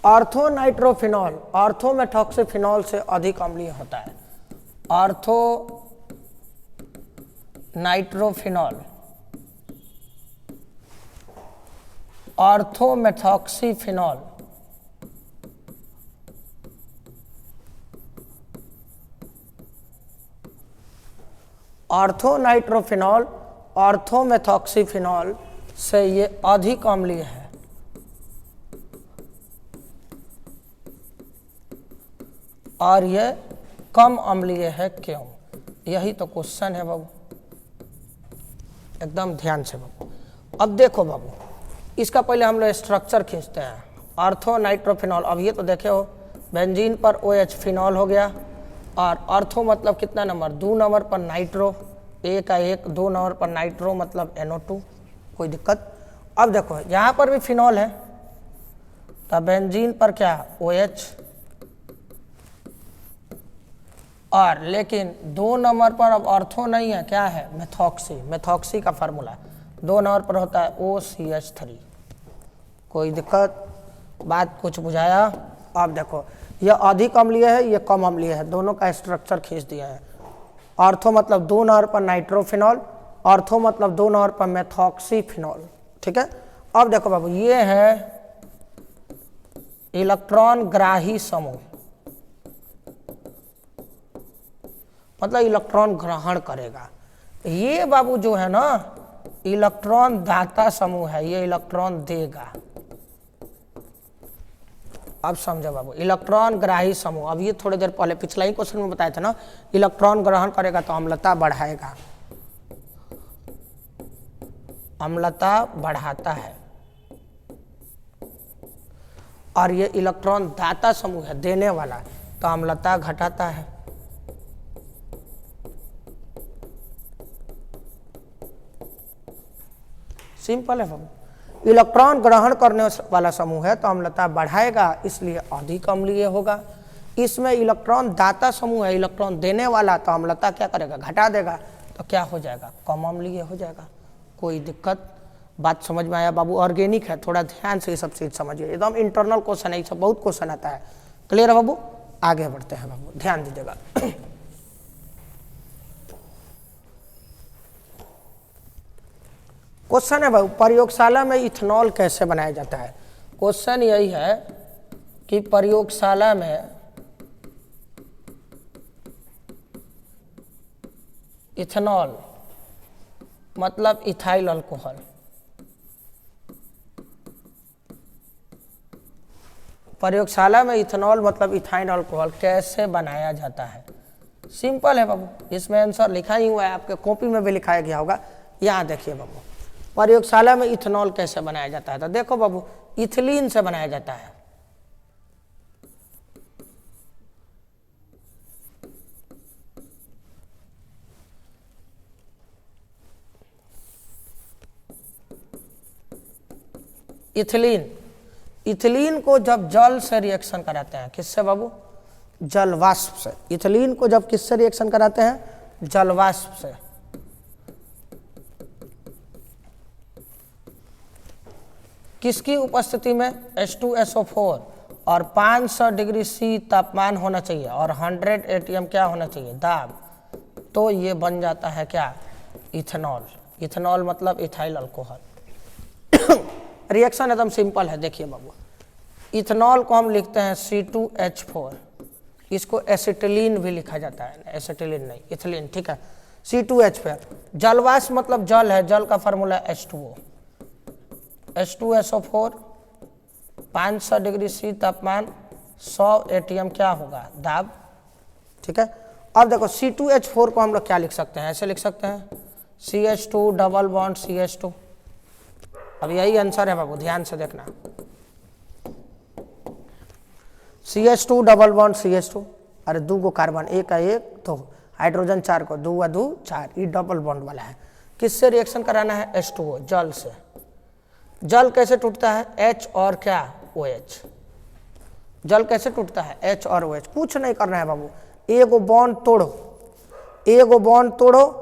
ऑर्थो नाइट्रोफिनॉल ऑर्थो मेथॉक्सीफिनॉल से अधिक अम्लीय होता है। Ortho nitrophenol ortho methoxyphenol ortho nitrophenol ortho methoxyphenol से ये अधिक अम्लीय है। और ये कम अम्लीय है। क्यों? यही तो क्वेश्चन है बाबू, एकदम ध्यान से बाबू। अब देखो बाबू, इसका पहले हम लोग स्ट्रक्चर खींचते हैं। ऑर्थो नाइट्रोफिनॉल, अब ये तो देखे हो, बेंजीन पर OH फिनॉल हो गया, और ऑर्थो मतलब कितना नंबर? 2 नंबर पर नाइट्रो, एक का एक, 2 नंबर पर नाइट्रो मतलब NO2। कोई दिक्कत? अब देखो यहाँ पर भी फिनॉल है, तो बेंजीन पर क्या? OH, और लेकिन 2 नंबर पर अब ऑर्थो नहीं है, क्या है? मेथॉक्सी। मेथॉक्सी का फार्मूला 2 नंबर पर होता है OCH3। कोई दिक्कत? बात कुछ बुझाया? अब देखो, यह अधिक अम्लीय है, यह कम अम्लीय है, दोनों का स्ट्रक्चर खींच दिया है। ऑर्थो मतलब 2 नंबर पर नाइट्रोफिनॉल, ऑर्थो मतलब 2 नंबर पर मेथॉक्सीफिनॉल। ठीक है? अब देखो बाबू, ये है इलेक्ट्रॉन ग्राही समूह, मतलब इलेक्ट्रॉन ग्रहण करेगा। ये बाबू जो है ना, इलेक्ट्रॉन दाता समूह है, ये इलेक्ट्रॉन देगा। अब समझो बाबू, इलेक्ट्रॉन ग्राही समूह, अब ये थोड़ी देर पहले पिछला ही क्वेश्चन में बताया था ना, इलेक्ट्रॉन ग्रहण करेगा तो अम्लता बढ़ाएगा, अम्लता बढ़ाता है। और ये इलेक्ट्रॉन दाता समूह है, देने वाला, तो अम्लता घटाता है। सिंपल है बाबू। इलेक्ट्रॉन ग्रहण करने वाला समूह है तो अम्लता बढ़ाएगा, इसलिए अधिक अम्लीय होगा। इसमें इलेक्ट्रॉन दाता समूह है, इलेक्ट्रॉन देने वाला, तो अम्लता क्या करेगा? घटा देगा, तो क्या हो जाएगा? कम अम्लीय हो जाएगा। कोई दिक्कत? बात समझ में आया बाबू? ऑर्गेनिक है, थोड़ा ध्यान से ये सब चीज समझिए, एकदम इंटरनल क्वेश्चन है, ये सब बहुत क्वेश्चन आता है। क्लियर है बाबू? आगे बढ़ते हैं बाबू, ध्यान दीजिएगा। क्वेश्चन है बाबू, प्रयोगशाला में इथेनॉल कैसे बनाया जाता है। क्वेश्चन यही है कि प्रयोगशाला में इथेनॉल मतलब इथाइल अल्कोहल, प्रयोगशाला में इथेनॉल मतलब इथाइल अल्कोहल कैसे बनाया जाता है। सिंपल है बाबू, इसमें आंसर लिखा ही हुआ है, आपके कॉपी में भी लिखाया गया होगा। यहाँ देखिए बाबू, प्रयोगशाला में इथेनॉल कैसे बनाया जाता है। तो देखो बाबू, इथिलीन से बनाया जाता है। इथिलीन, इथिलीन को जब जल से रिएक्शन कराते हैं, किससे बाबू, जल वाष्प से। इथिलीन को जब किससे रिएक्शन कराते हैं, जल वाष्प से। किसकी उपस्थिति में, H2SO4 और 500 डिग्री C तापमान होना चाहिए और 100 ATM क्या होना चाहिए, दाब। तो ये बन जाता है क्या, इथेनॉल। इथेनॉल मतलब इथाइल अल्कोहल। रिएक्शन एकदम सिंपल है, देखिए बाबू, इथेनॉल को हम लिखते हैं C2H4, इसको एसिटिलीन भी लिखा जाता है, एसिटिलीन नहीं, इथिलीन, ठीक है। C2H4, जलवाष्प मतलब जल है, जल का formula H2O, H2SO4, 500 degree C तापमान, 100 ATM क्या होगा, दाब, ठीक है। अब देखो C2H4 को हम लोग क्या लिख सकते हैं, ऐसे लिख सकते हैं CH2 डबल बॉन्ड CH2। अब यही आंसर है बाबू, ध्यान से देखना, CH2 डबल बॉन्ड CH2, अरे दो गो कार्बन, एक का एक, तो हाइड्रोजन 4 को, 2 व 2 4, ये डबल बॉन्ड वाला है। किससे रिएक्शन कराना है, H2O, जल से। जल कैसे टूटता है, H और क्या, OH। जल कैसे टूटता है, H और OH। कुछ नहीं करना है बाबू, एगो बॉन्ड तोड़ो, एगो बॉन्ड तोड़ो।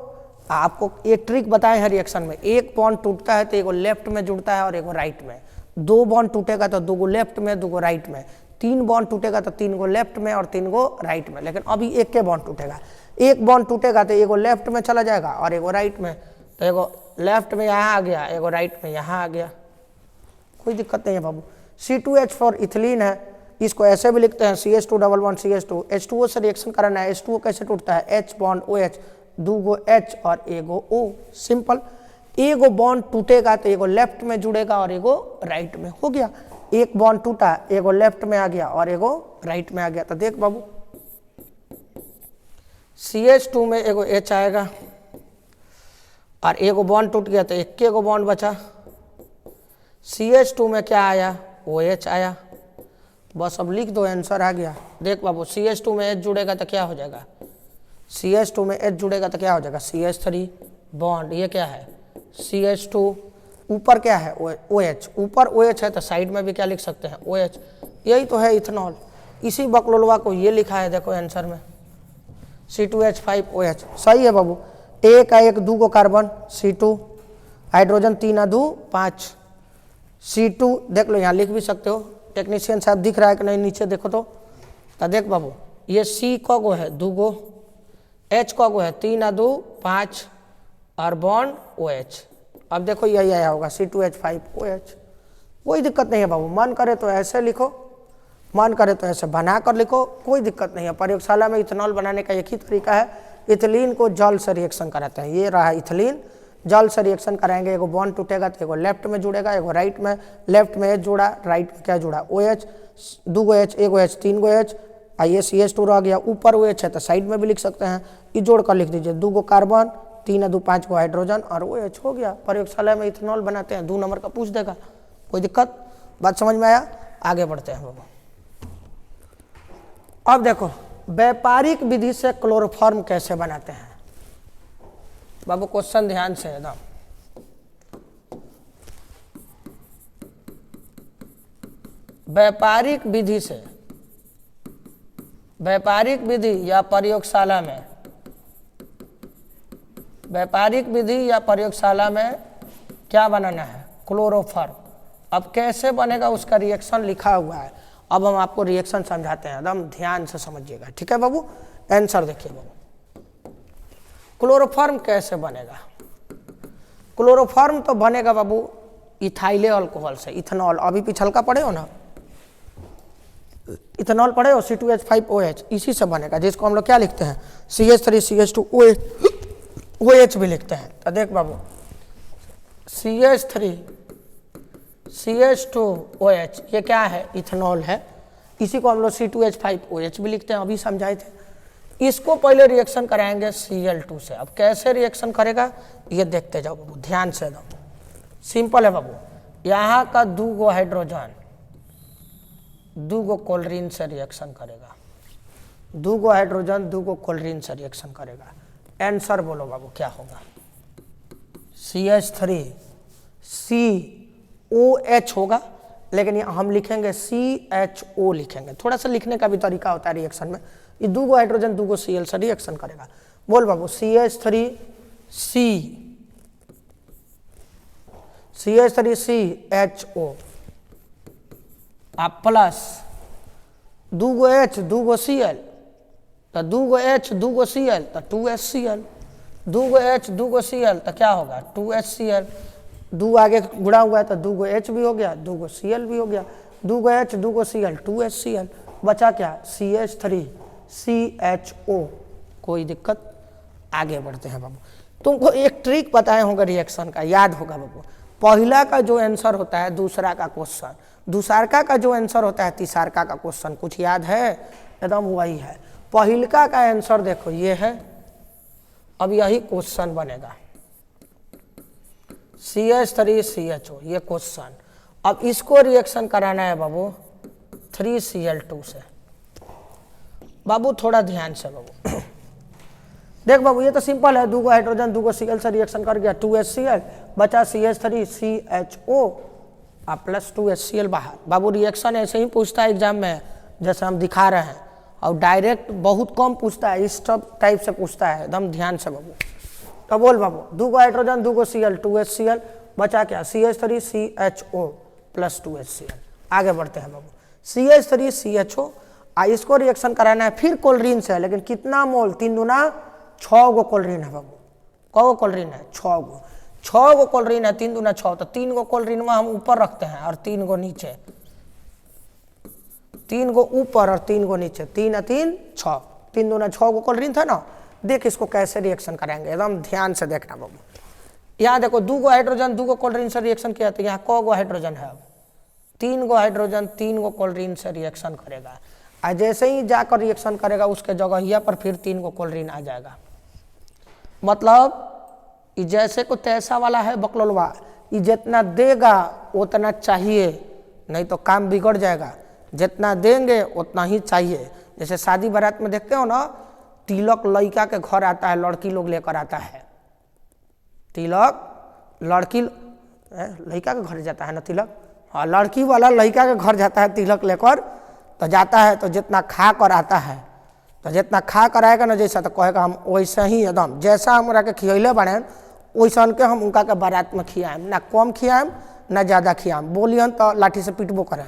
आपको एक ट्रिक बताए हैं रिएक्शन में, एक बॉन्ड टूटता है तो एगो लेफ्ट में जुड़ता है और एगो राइट में। 2 बॉन्ड टूटेगा तो 2 गो लेफ्ट में, 2 गो राइट में। 3 बॉन्ड टूटेगा तो 3 गो लेफ्ट में और 3 गो राइट में। लेकिन अभी एक के बॉन्ड टूटेगा, एक बॉन्ड टूटेगा तो एगो लेफ्ट में चला जाएगा और एगो राइट में। तो एगो लेफ्ट में यहाँ आ गया, एगो राइट में यहाँ आ गया, कोई दिक्कत नहीं है बाबू। C2H4 इथिलीन है, इसको ऐसे भी लिखते हैं CH2 double bond CH2। H2O से रिएक्शन कराना है, H2O कैसे टूटता है, H बॉन्ड OH, 2 गो H और एगो O, सिंपल। एगो बॉन्ड टूटेगा तो एगो लेफ्ट में जुड़ेगा और एगो राइट में, हो गया। एक बॉन्ड टूटा, एगो लेफ्ट में आ गया और एगो राइट में आ गया। तो देख बाबू, CH2 में एगो H आएगा और एगो बॉन्ड टूट गया तो एक के एगो बॉन्ड बचा। CH2 में क्या आया, OH आया। बस अब लिख दो, आंसर आ गया। देख बाबू, CH2 में H जुड़ेगा तो क्या हो जाएगा, CH2 में H जुड़ेगा तो क्या हो जाएगा, CH3 बॉन्ड, ये क्या है CH2, ऊपर क्या है OH, ऊपर OH है तो साइड में भी क्या लिख सकते हैं, OH। यही तो है इथेनॉल। इसी बकलोलवा को ये लिखा है, देखो आंसर में C2H5OH। सही है बाबू, एक का एक, 2 गो कार्बन C2, हाइड्रोजन 3 आ 2 5, C2 देख लो, यहाँ लिख भी सकते हो, टेक्नीशियन साहब दिख रहा है कि नहीं, नीचे देखो तो देख बाबू, ये C को गो है 2 गो, H को गो है 3 आ 2 5 और बॉन्ड OH। अब देखो यही आया होगा C2H5OH। कोई दिक्कत नहीं है बाबू, मन करे तो ऐसे लिखो, मन करे तो ऐसे बना कर लिखो, कोई दिक्कत नहीं है। प्रयोगशाला में इथेनॉल बनाने का एक ही तरीका है, इथिलीन को जल से रिएक्शन कराते हैं। ये रहा इथिलीन, जल से रिएक्शन कराएंगे, एगो बॉन्ड टूटेगा तो एगो लेफ्ट में जुड़ेगा, एगो राइट में। लेफ्ट में H जुड़ा, राइट में क्या जुड़ा, OH, 2 गो H, एगो H, 3 गो H, आइए CH2 रह गया, ऊपर OH है तो साइड में भी लिख सकते हैं, ये जोड़ कर लिख दीजिए, 2 गो कार्बन, 3 आ 2 5 गो हाइड्रोजन और OH, हो गया। प्रयोगशाला में इथेनॉल बनाते हैं, 2 नंबर का पूछ देगा, कोई दिक्कत, बात समझ में आया। आगे बढ़ते हैं बाबू। अब देखो, व्यापारिक विधि से क्लोरोफॉर्म कैसे बनाते हैं बाबू, क्वेश्चन ध्यान से एकदम। व्यापारिक विधि से, व्यापारिक विधि या प्रयोगशाला में, व्यापारिक विधि या प्रयोगशाला में क्या बनाना है, क्लोरोफॉर्म। अब कैसे बनेगा उसका रिएक्शन लिखा हुआ है अब हम आपको रिएक्शन समझाते हैं, एकदम ध्यान से समझिएगा, ठीक है बाबू। आंसर देखिए बाबू, क्लोरोफॉर्म कैसे बनेगा? क्लोरोफॉर्म तो बनेगा बाबू इथाइल अल्कोहल से, इथेनॉल। अभी पिछलका पढ़े हो ना, इथेनॉल पढ़े हो, C2H5OH, इसी से बनेगा, जिसको हम लोग क्या लिखते हैं CH3CH2OH भी लिखते हैं। तो देख बाबू CH3CH2OH ये क्या है? इथेनॉल है। इसी को हम लोग C2H5OH भी लिखते हैं, अभी समझाए थे। इसको पहले रिएक्शन कराएंगे Cl2 से। अब कैसे रिएक्शन करेगा ये देखते जाओ बाबू, ध्यान से दो। सिंपल है बाबू, यहाँ का 2 हाइड्रोजन 2 क्लोरीन से रिएक्शन करेगा, 2 हाइड्रोजन 2 क्लोरीन से रिएक्शन करेगा। आंसर बोलो बाबू क्या होगा? CH3COH होगा, लेकिन यहाँ हम लिखेंगे CHO लिखेंगे। थोड़ा सा लिखने का भी तरीका होता है रिएक्शन में। ये 2 हाइड्रोजन 2 Cl से रिएक्शन करेगा। बोल बाबू CH3CHO आप प्लस 2 H 2 Cl, तो 2 H 2 Cl तो 2HCl, 2 H 2 Cl तो क्या होगा 2HCl। 2 आगे गुणा हुआ है तो 2 H भी हो गया, 2 Cl भी हो गया, 2 H 2 Cl 2HCl, बचा क्या CH3CHO। कोई दिक्कत? आगे बढ़ते हैं बाबू। तुमको एक ट्रिक बताए होगा रिएक्शन का, याद होगा बाबू। पहला का जो आंसर होता है दूसरा का क्वेश्चन, दूसरका का जो आंसर होता है तीसरका का क्वेश्चन, कुछ याद है? एकदम वही है। पहिलका का आंसर देखो ये है, अब यही क्वेश्चन बनेगा CH3CHO ये क्वेश्चन। अब इसको रिएक्शन कराना है बाबू 3Cl2 से। बाबू थोड़ा ध्यान से बाबू देख बाबू, ये तो सिंपल है, 2 हाइड्रोजन 2 Cl से रिएक्शन कर गया 2HCl, बचा CH3CHO प्लस 2HCl बाहर। बाबू रिएक्शन ऐसे ही पूछता है एग्जाम में जैसे हम दिखा रहे हैं, और डायरेक्ट बहुत कम पूछता है, इस टाइप से पूछता है, एकदम ध्यान से बाबू। तो बोल बाबू 2 हाइड्रोजन 2 Cl 2HCl, बचा क्या CH3CHO प्लस 2HCl। आगे बढ़ते हैं बाबू, CH3CHO इसको रिएक्शन कराना है फिर क्लोरीन से, लेकिन कितना मोल? 3 दूना 6 क्लोरीन है बाबू। कौ क्लोरीन है? 6 क्लोरीन है, 3 दूना 6, तो 3 क्लोरीन हम ऊपर रखते हैं और 3 नीचे, 3 ऊपर और 3 नीचे, 3 और 3 6, 3 दूना 6 क्लोरीन था ना। देख इसको कैसे रिएक्शन कराएंगे, एकदम ध्यान से देखना बाबू। यहाँ देखो 2 हाइड्रोजन 2 क्लोरीन से रिएक्शन किया, तो यहाँ कौ हाइड्रोजन है? 3 हाइड्रोजन 3 क्लोरीन से रिएक्शन करेगा, और जैसे ही जाकर रिएक्शन करेगा उसके जगह पर फिर 3 क्लोरीन आ जाएगा। मतलब जैसे को तैसा वाला है बकलोलवा, ये जितना देगा उतना चाहिए, नहीं तो काम बिगड़ जाएगा। जितना देंगे उतना ही चाहिए। जैसे शादी बारात में देखते हो ना, तिलक लड़का के घर आता है, लड़की लोग लेकर आता है। तिलक लड़की लड़का के घर जाता है ना तिलक, हाँ, लड़की वाला लड़का के घर जाता है तिलक लेकर, तो जाता है तो जितना खा कर आता है, तो जितना खा कर आएगा ना जैसा, तो कहेगा हम वैसे ही एकदम जैसा हमरा के खियले बने वैसा के हम उनका के बारात में खियाएम, ना कम खियाएम ना ज़्यादा खियाएम। बोलियन तो लाठी से पीटबो करें,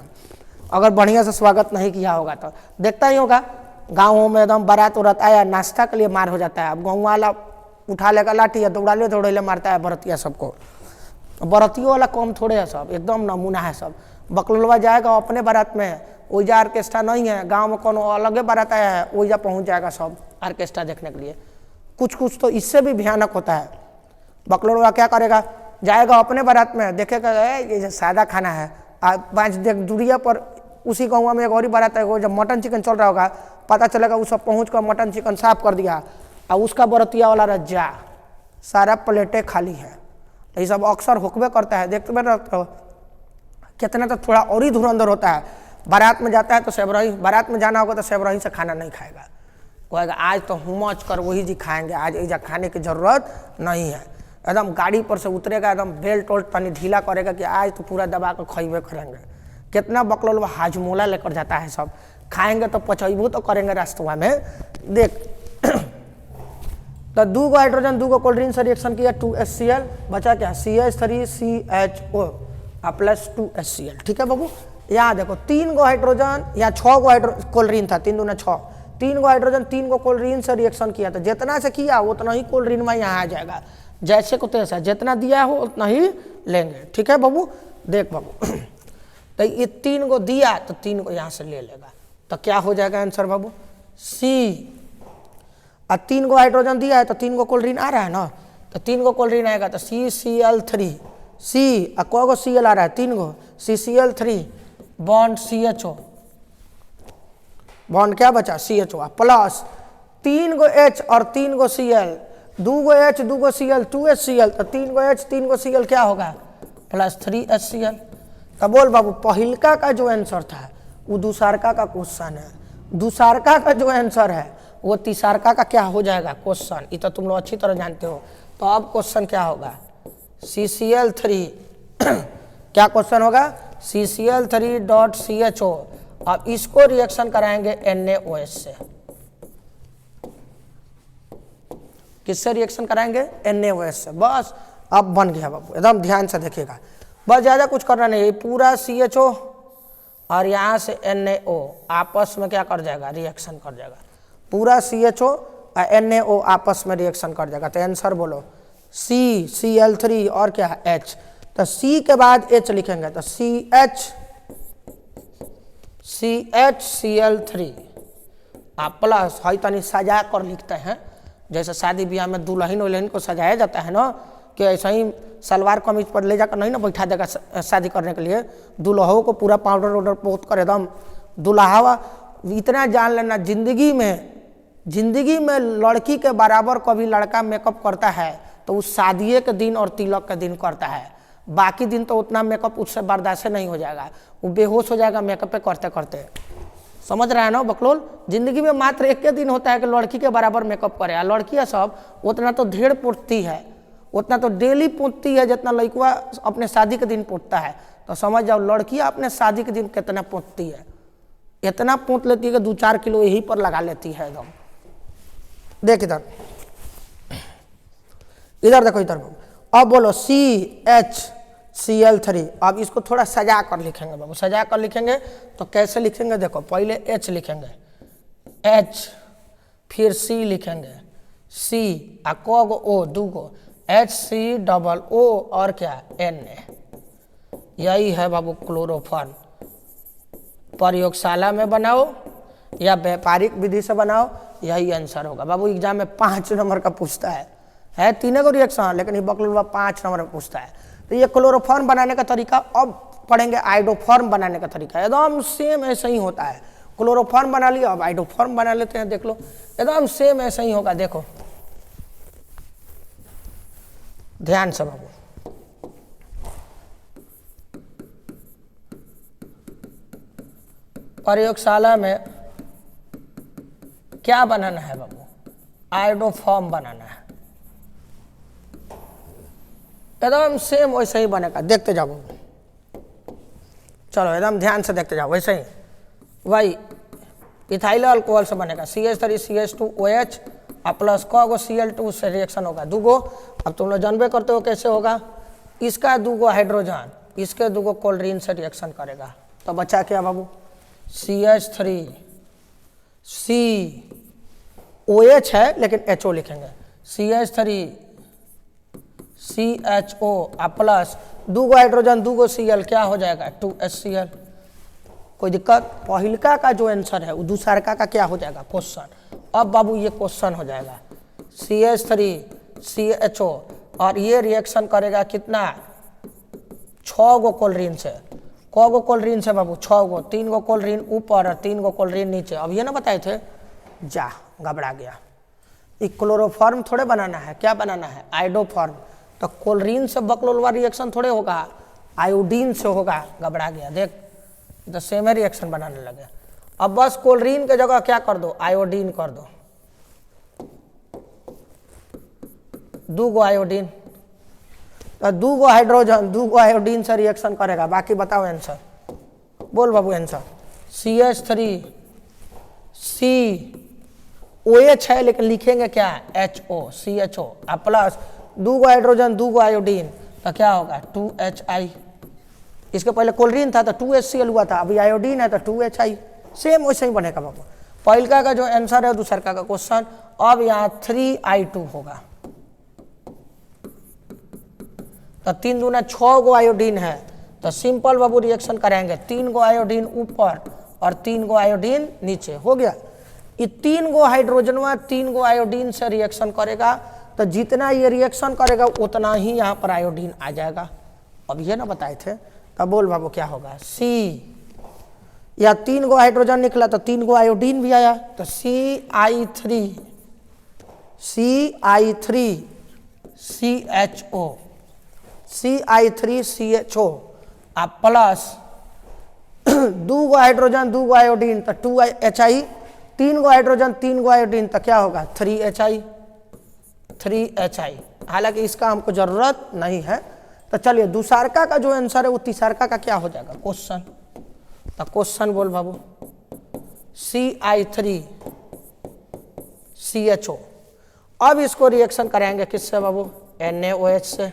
अगर बढ़िया से स्वागत नहीं किया होगा तो। देखता ही होगा गाँवों में एकदम बारात उरात आया, नाश्ता के लिए मार हो जाता है। अब गाँव वाला उठा लेगा लाठी या दौड़ाले दौड़ेले मारता है बरतिया सबको। बरतियों वाला कम थोड़े है, सब एकदम नमूना है सब। बकलोलवा जाएगा अपने बारात में, ओइजा ऑर्केस्ट्रा नहीं है, गांव में कोनो अलगे बारात आया है, ओइजा पहुंच जाएगा सब ऑर्केस्ट्रा देखने के लिए। कुछ कुछ तो इससे भी भयानक होता है। बकलोलवा क्या करेगा, जाएगा अपने बारात में, देखेगा ये सादा खाना है, 5 दूरिया पर उसी गाँव में एक और ही बारात है, जब मटन चिकन चल रहा होगा, पता चलेगा वो सब पहुँच कर मटन चिकन साफ कर दिया, और उसका बरतिया वाला रज्जा सारा प्लेटें खाली है। ये सब अक्सर होकबे करता है, देखते रहते कितना तो थोड़ा और ही धुरंधर होता है। बारात में जाता है तो सेवरही, बारात में जाना होगा तो सेवरही से खाना नहीं खाएगा, कहेगा आज तो हुमच कर वही जी खाएंगे, आज ऐजा खाने की ज़रूरत नहीं है। एकदम गाड़ी पर से उतरेगा, एकदम बेल्ट उल्ट तनी ढीला करेगा कि आज तो पूरा दबा कर खइबे करेंगे। कितना बकलोल हाजमोला लेकर जाता है, सब खाएंगे तो पचैबो तो करेंगे रास्ता में। देख तो 2 हाइड्रोजन 2 क्लोरीन से रिएक्शन किया 2HCl, बचा क्या CH3CHO प्लस 2HCl। ठीक है बाबू, यहाँ देखो 3 गो हाइड्रोजन या 6 गो क्लोरीन था, 3 दूना 6, 3 गो हाइड्रोजन 3 गो क्लोरीन से रिएक्शन किया था, जितना से किया उतना ही क्लोरीन में यहाँ आ जाएगा, जैसे को तैसा, जितना दिया हो उतना ही लेंगे। ठीक है बाबू, देख बाबू तो ये 3 गो दिया तो 3 गो यहाँ से ले लेगा, तो क्या हो जाएगा आंसर बाबू सी। और 3 गो हाइड्रोजन दिया है तो 3 गो क्लोरीन आ रहा है ना, तो 3 गो क्लोरीन आएगा तो CCl3 सी, और को गो Cl आ रहा है 3 गो CCl3 बॉन्ड CHO, बॉन्ड क्या बचा CHO प्लस 3 गो H और 3 गो Cl, 2 गो H 2 गो Cl 2HCl, तो 3 गो H 3 गो Cl क्या होगा प्लस 3HCl। तो बोल बाबू पहिलका का जो आंसर था वो दूसरका का क्वेश्चन है, दूसरका का जो आंसर है वो तीसरका का क्या हो जाएगा क्वेश्चन, ये तो तुम लोग अच्छी तरह जानते हो। तो अब क्वेश्चन क्या होगा CCl3 क्या क्वेश्चन होगा CCl3.CHO। अब इसको रिएक्शन कराएंगे NaOH से, किससे रिएक्शन कराएंगे NaOH से, बस अब बन गया बाबू, एकदम ध्यान से देखिएगा, बस ज़्यादा कुछ करना नहीं, पूरा CHO और यहाँ से NaO आपस में क्या कर जाएगा रिएक्शन कर जाएगा, पूरा CHO और NaO आपस में रिएक्शन कर जाएगा। तो आंसर बोलो CCl3 और क्या है H, तो C के बाद H लिखेंगे तो CHCl3 आप प्लस है तनी सजा कर लिखते हैं, जैसे शादी ब्याह में दुल्हन उल्हन को सजाया जाता है ना, कि ऐसा ही सलवार कमीज पर ले जाकर नहीं ना बैठा देगा शादी करने के लिए, दुल्हों को पूरा पाउडर वाउडर पोत कर एकदम दुल्हा। इतना जान लेना जिंदगी में लड़की के बराबर कभी लड़का मेकअप करता है तो उस शादी के दिन और तिलक के दिन करता है, बाकी दिन तो उतना मेकअप उससे बर्दाश्त नहीं हो जाएगा, वो बेहोश हो जाएगा मेकअप करते करते। समझ रहा है ना बकलोल, जिंदगी में मात्र एक दिन होता है कि लड़की के बराबर मेकअप करे, और लड़कियां सब उतना तो ढेर पोतती है, उतना तो डेली पोतती है जितना लड़का अपने शादी के दिन पोतता है। तो समझ जाओ लड़कियां अपने शादी के दिन कितना पोतती है, इतना पोत लेती है कि 2-4 किलो यहीं पर लगा लेती है एकदम। देख इधर देखो इधर, अब बोलो CHCl3, अब इसको थोड़ा सजा कर लिखेंगे बाबू, सजा कर लिखेंगे तो कैसे लिखेंगे देखो, पहले H लिखेंगे H, फिर C लिखेंगे C, आ को गो O 2 गो HCOO और क्या Na, यही है बाबू क्लोरोफॉर्म। प्रयोगशाला में बनाओ या व्यापारिक विधि से बनाओ, यही आंसर होगा बाबू। एग्जाम में 5 नंबर का पूछता है 3 गो रिएक्शन, लेकिन ये बकलोलवा 5 नंबर में पूछता है। तो ये क्लोरोफॉर्म बनाने का तरीका, अब पढ़ेंगे आइडोफॉर्म बनाने का तरीका, एकदम सेम ऐसा ही होता है। क्लोरोफॉर्म बना लिया, अब आइडोफॉर्म बना लेते हैं, देख लो एकदम सेम ऐसा ही होगा। देखो ध्यान से बाबू, प्रयोगशाला में क्या बनाना है बाबू, आइडोफॉर्म बनाना है, एकदम सेम वैसे ही बनेगा, देखते जाओ। चलो एकदम ध्यान से देखते जाओ, वैसे ही वही इथाइल अल्कोहल से बनेगा CH3CH2OH और प्लस को गो Cl2 से रिएक्शन होगा 2 गो। अब तुम लोग जानबे करते हो कैसे होगा, इसका 2 गो हाइड्रोजन इसके 2 गो क्लोरीन से रिएक्शन करेगा, तो बचा क्या बाबू CH3COH है लेकिन HO लिखेंगे, CH3CHO और प्लस 2 गो हाइड्रोजन 2 गो Cl क्या हो जाएगा 2HCl। कोई दिक्कत, पहिलका का जो आंसर है वो दूसरका का क्या हो जाएगा क्वेश्चन। अब बाबू ये क्वेश्चन हो जाएगा CH3CHO और ये रिएक्शन करेगा कितना 6 गो क्लोरीन से, को गो क्लोरीन से बाबू 6 गो, 3 गो क्लोरीन ऊपर और 3 गो क्लोरीन नीचे। अब ये ना बताए थे, जा घबरा गया, ये क्लोरोफॉर्म थोड़े बनाना है, क्या बनाना है आइडोफॉर्म। तो क्लोरीन से बकलोलवा रिएक्शन थोड़े होगा, आयोडीन से होगा, घबरा गया। देख तो सेम रिएक्शन बनाने लगे। अब बस क्लोरीन के जगह क्या कर दो आयोडीन कर दो, 2 गो आयोडीन, तो 2 गो हाइड्रोजन 2 गो आयोडीन से रिएक्शन करेगा। बाकी बताओ आंसर, बोल बाबू आंसर CH3COH है लेकिन लिखेंगे क्या HO CHO और प्लस 2 गो हाइड्रोजन 2 गो आयोडीन, तो क्या होगा 2HI। इसके पहले क्लोरीन था तो 2HCl हुआ था, अभी आयोडीन है तो 2HI, सेम वैसे ही बनेगा बाबू। पहला का जो आंसर है दूसरा का क्वेश्चन। अब यहाँ 3I2 होगा, तो 3 दूना 6 गो आयोडीन है, तो सिंपल बाबू रिएक्शन करेंगे, 3 गो आयोडीन ऊपर और 3 गो आयोडीन नीचे, हो गया। ये 3 गो हाइड्रोजनवा 3 गो आयोडीन से रिएक्शन करेगा, तो जितना ये रिएक्शन करेगा उतना ही यहाँ पर आयोडीन आ जाएगा। अब ये ना बताए थे, तब बोल बाबू क्या होगा, सी, या 3 गो हाइड्रोजन निकला तो 3 गो आयोडीन भी आया, तो CI3CHO आप प्लस 2 गो हाइड्रोजन 2 गो आयोडीन तो 2HI, 3 गो हाइड्रोजन 3 गो आयोडीन तो क्या होगा 3HI। हालांकि इसका हमको जरूरत नहीं है। तो चलिए दूसरका का जो आंसर है वो तीसरका का क्या हो जाएगा क्वेश्चन। तो क्वेश्चन बोल बाबू, CI3CHO। अब इसको रिएक्शन कराएंगे किससे बाबू, NaOH से।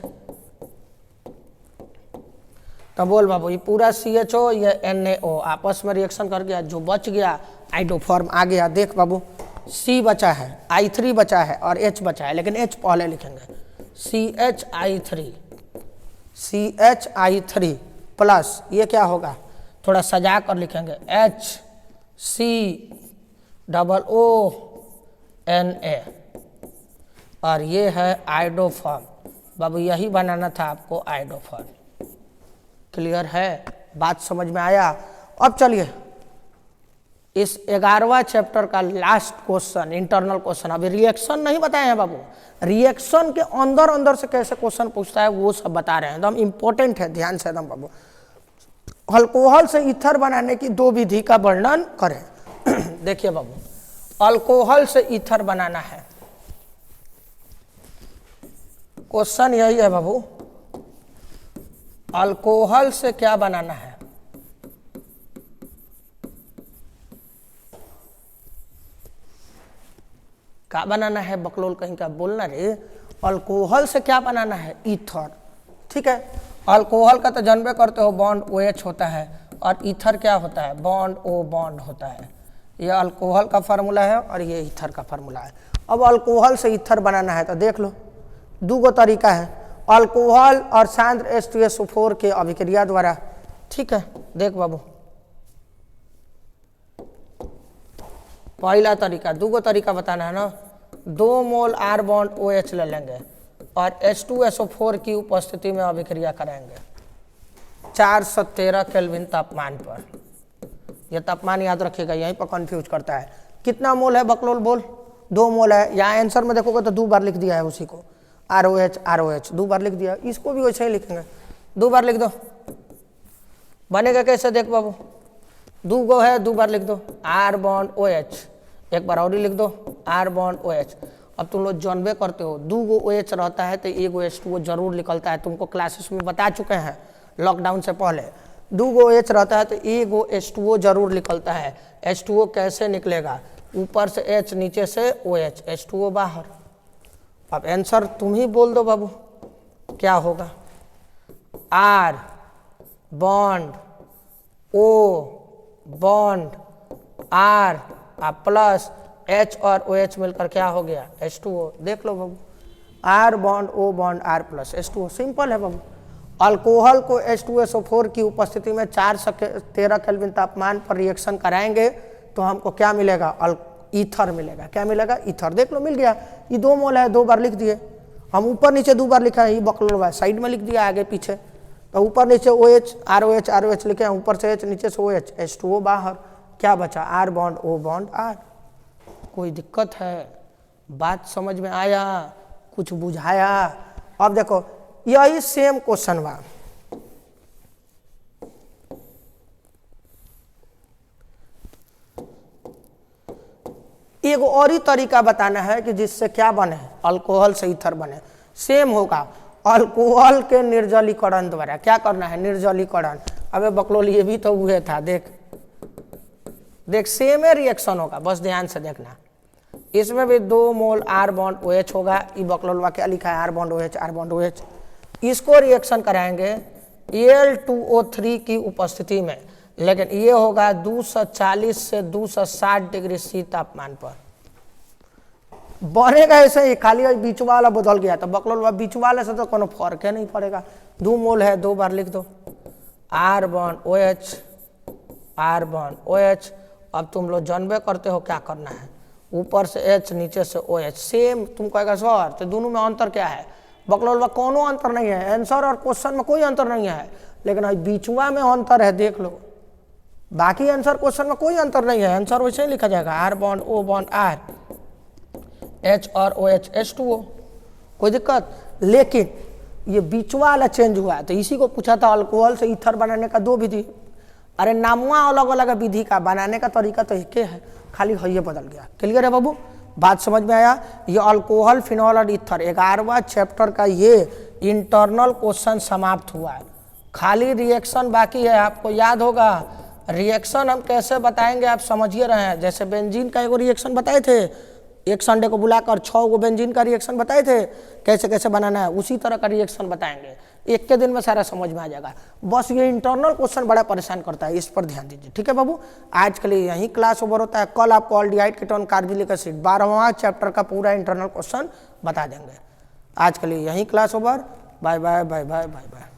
तो बोल बाबू ये पूरा CHO ये NaO आपस में रिएक्शन कर गया, जो बच गया आइडोफॉर्म आ गया। देख बाबू C बचा है, I3 बचा है और H बचा है, लेकिन H पहले लिखेंगे, CHI3 प्लस ये क्या होगा, थोड़ा सजा कर लिखेंगे, HCOONA और ये है आइडोफॉर्म। बाबू यही बनाना था आपको आइडोफॉर्म। क्लियर है, बात समझ में आया। अब चलिए इस 11वां चैप्टर का लास्ट क्वेश्चन, इंटरनल क्वेश्चन। अभी रिएक्शन नहीं बताए हैं बाबू, रिएक्शन के अंदर अंदर से कैसे क्वेश्चन पूछता है वो सब बता रहे हैं, एकदम इंपॉर्टेंट है, ध्यान से एकदम बाबू। अल्कोहल से ईथर बनाने की 2 विधि का वर्णन करें। देखिए बाबू, अल्कोहल से ईथर बनाना है, क्वेश्चन यही है बाबू, अल्कोहल से क्या बनाना है। क्या बनाना है बकलोल कहीं का बोलना रे, अल्कोहल से क्या बनाना है, ईथर। ठीक है, अल्कोहल का तो जानबे करते हो बॉन्ड OH होता है और ईथर क्या होता है, बॉन्ड O बॉन्ड होता है। ये अल्कोहल का फार्मूला है और ये ईथर का फार्मूला है। अब अल्कोहल से ईथर बनाना है तो देख लो 2 गो तरीका है, अल्कोहल और सांद्र H2SO4 के अभिक्रिया द्वारा। ठीक है, देख बाबू पहला तरीका, 2 गो तरीका बताना है ना, 2 मोल R बॉन्ड OH ले लेंगे और H2SO4 की उपस्थिति में अभिक्रिया कराएंगे 413 केल्विन तापमान पर। यह तापमान याद रखिएगा, यहीं पर कंफ्यूज करता है। कितना मोल है बकलोल बोल, 2 मोल है। यहाँ आंसर में देखोगे तो 2 बार लिख दिया है उसी को, ROH 2 बार लिख दिया, इसको भी वैसे ही लिखेंगे, 2 बार लिख दो। बनेगा कैसे देख बाबू, 2 गो है 2 बार लिख दो, R बॉन्ड OH, एक बार और ही लिख दो R बॉन्ड OH। अब तुम लोग जानबे करते हो 2 गो OH रहता है तो 1 गो H2O जरूर निकलता है, तुमको क्लासेस में बता चुके हैं लॉकडाउन से पहले। 2 गो OH रहता है तो 1 गो H2O जरूर निकलता है। H2O कैसे निकलेगा, ऊपर से H नीचे से OH, H2O बाहर। अब आंसर तुम ही बोल दो बाबू क्या होगा, R bond O bond R plus H और OH मिलकर क्या हो गया, H2O। देख लो बाबू, R bond O bond R plus H2O, simple है बाबू। अल्कोहल को H2SO4 की उपस्थिति में 413 केल्विन तापमान पर रिएक्शन कराएंगे तो हमको क्या मिलेगा, ईथर मिलेगा। क्या मिलेगा, ईथर। देख लो मिल गया, ये 2 मोल है 2 बार लिख दिए। हम ऊपर नीचे 2 बार लिखा है, ये बकलोल साइड में लिख दिया आगे पीछे। तो ऊपर नीचे OH ROH लिखे हैं, ऊपर से H नीचे से OH, H2O बाहर। क्या बचा, R bond O bond R। कोई दिक्कत है, बात समझ में आया, कुछ बुझाया। अब देखो यही सेम क्वेश्चन बा, एक और ही तरीका बताना है कि जिससे क्या बने, अल्कोहल से ईथर बने। सेम होगा, अल्कोहल के निर्जलीकरण द्वारा। क्या करना है, निर्जलीकरण। अबे बकलोल ये भी तो हुए था, देख देख सेम रिएक्शन होगा, बस ध्यान से देखना। इसमें भी 2 मोल R बॉन्ड OH होगा। ये बकलोलवा क्या लिखा है, R bond OH R bond OH। इसको रिएक्शन कराएंगे Al2O3 की उपस्थिति में, लेकिन ये होगा 240 से 260 डिग्री सी तापमान पर बनेगा। ऐसे ही खाली बीच वाला बदल गया तो बकलोल बीच वाले से तो कोनो फर्क है नहीं पड़ेगा। 2 मोल है, 2 बार लिख दो, R1OH R1OH। अब तुम लोग जानबे करते हो क्या करना है, ऊपर से H नीचे से OH, सेम। तुम कहेगा सर तो दोनों में अंतर क्या है, बकलोल कोनो अंतर नहीं है, आंसर और क्वेश्चन में कोई अंतर नहीं है, लेकिन बीचवा में अंतर है, देख लो। बाकी आंसर क्वेश्चन में कोई अंतर नहीं है, आंसर वैसे ही लिखा जाएगा, R1O1R, H और OH H2O, कोई दिक्कत। लेकिन ये बीचवा वाला चेंज हुआ है, तो इसी को पूछा था अल्कोहल से ईथर बनाने का 2 विधि। अरे नामुआ अलग अलग विधि का, बनाने का तरीका तो एक है, खाली ये बदल गया। क्लियर है बाबू, बात समझ में आया। ये अल्कोहल, फिनॉल और ईथर 11वां चैप्टर का ये इंटरनल क्वेश्चन समाप्त हुआ है। खाली रिएक्शन बाकी है, आपको याद होगा रिएक्शन हम कैसे बताएंगे, आप समझिए रहे हैं। जैसे बेंजीन का एगो रिएक्शन बताए थे, एक संडे को बुलाकर 6 गो बेंजीन का रिएक्शन बताए थे, कैसे कैसे बनाना है, उसी तरह का रिएक्शन बताएंगे। एक के दिन में सारा समझ में आ जाएगा। बस ये इंटरनल क्वेश्चन बड़ा परेशान करता है, इस पर ध्यान दीजिए। ठीक है बाबू, आज के लिए यही क्लास ओवर होता है। कल आपको ऑल्डिहाइड कीटोन कार्बोक्सिलिक एसिड 12वां चैप्टर का पूरा इंटरनल क्वेश्चन बता देंगे। आज के लिए यही class over. Bye bye bye bye bye bye.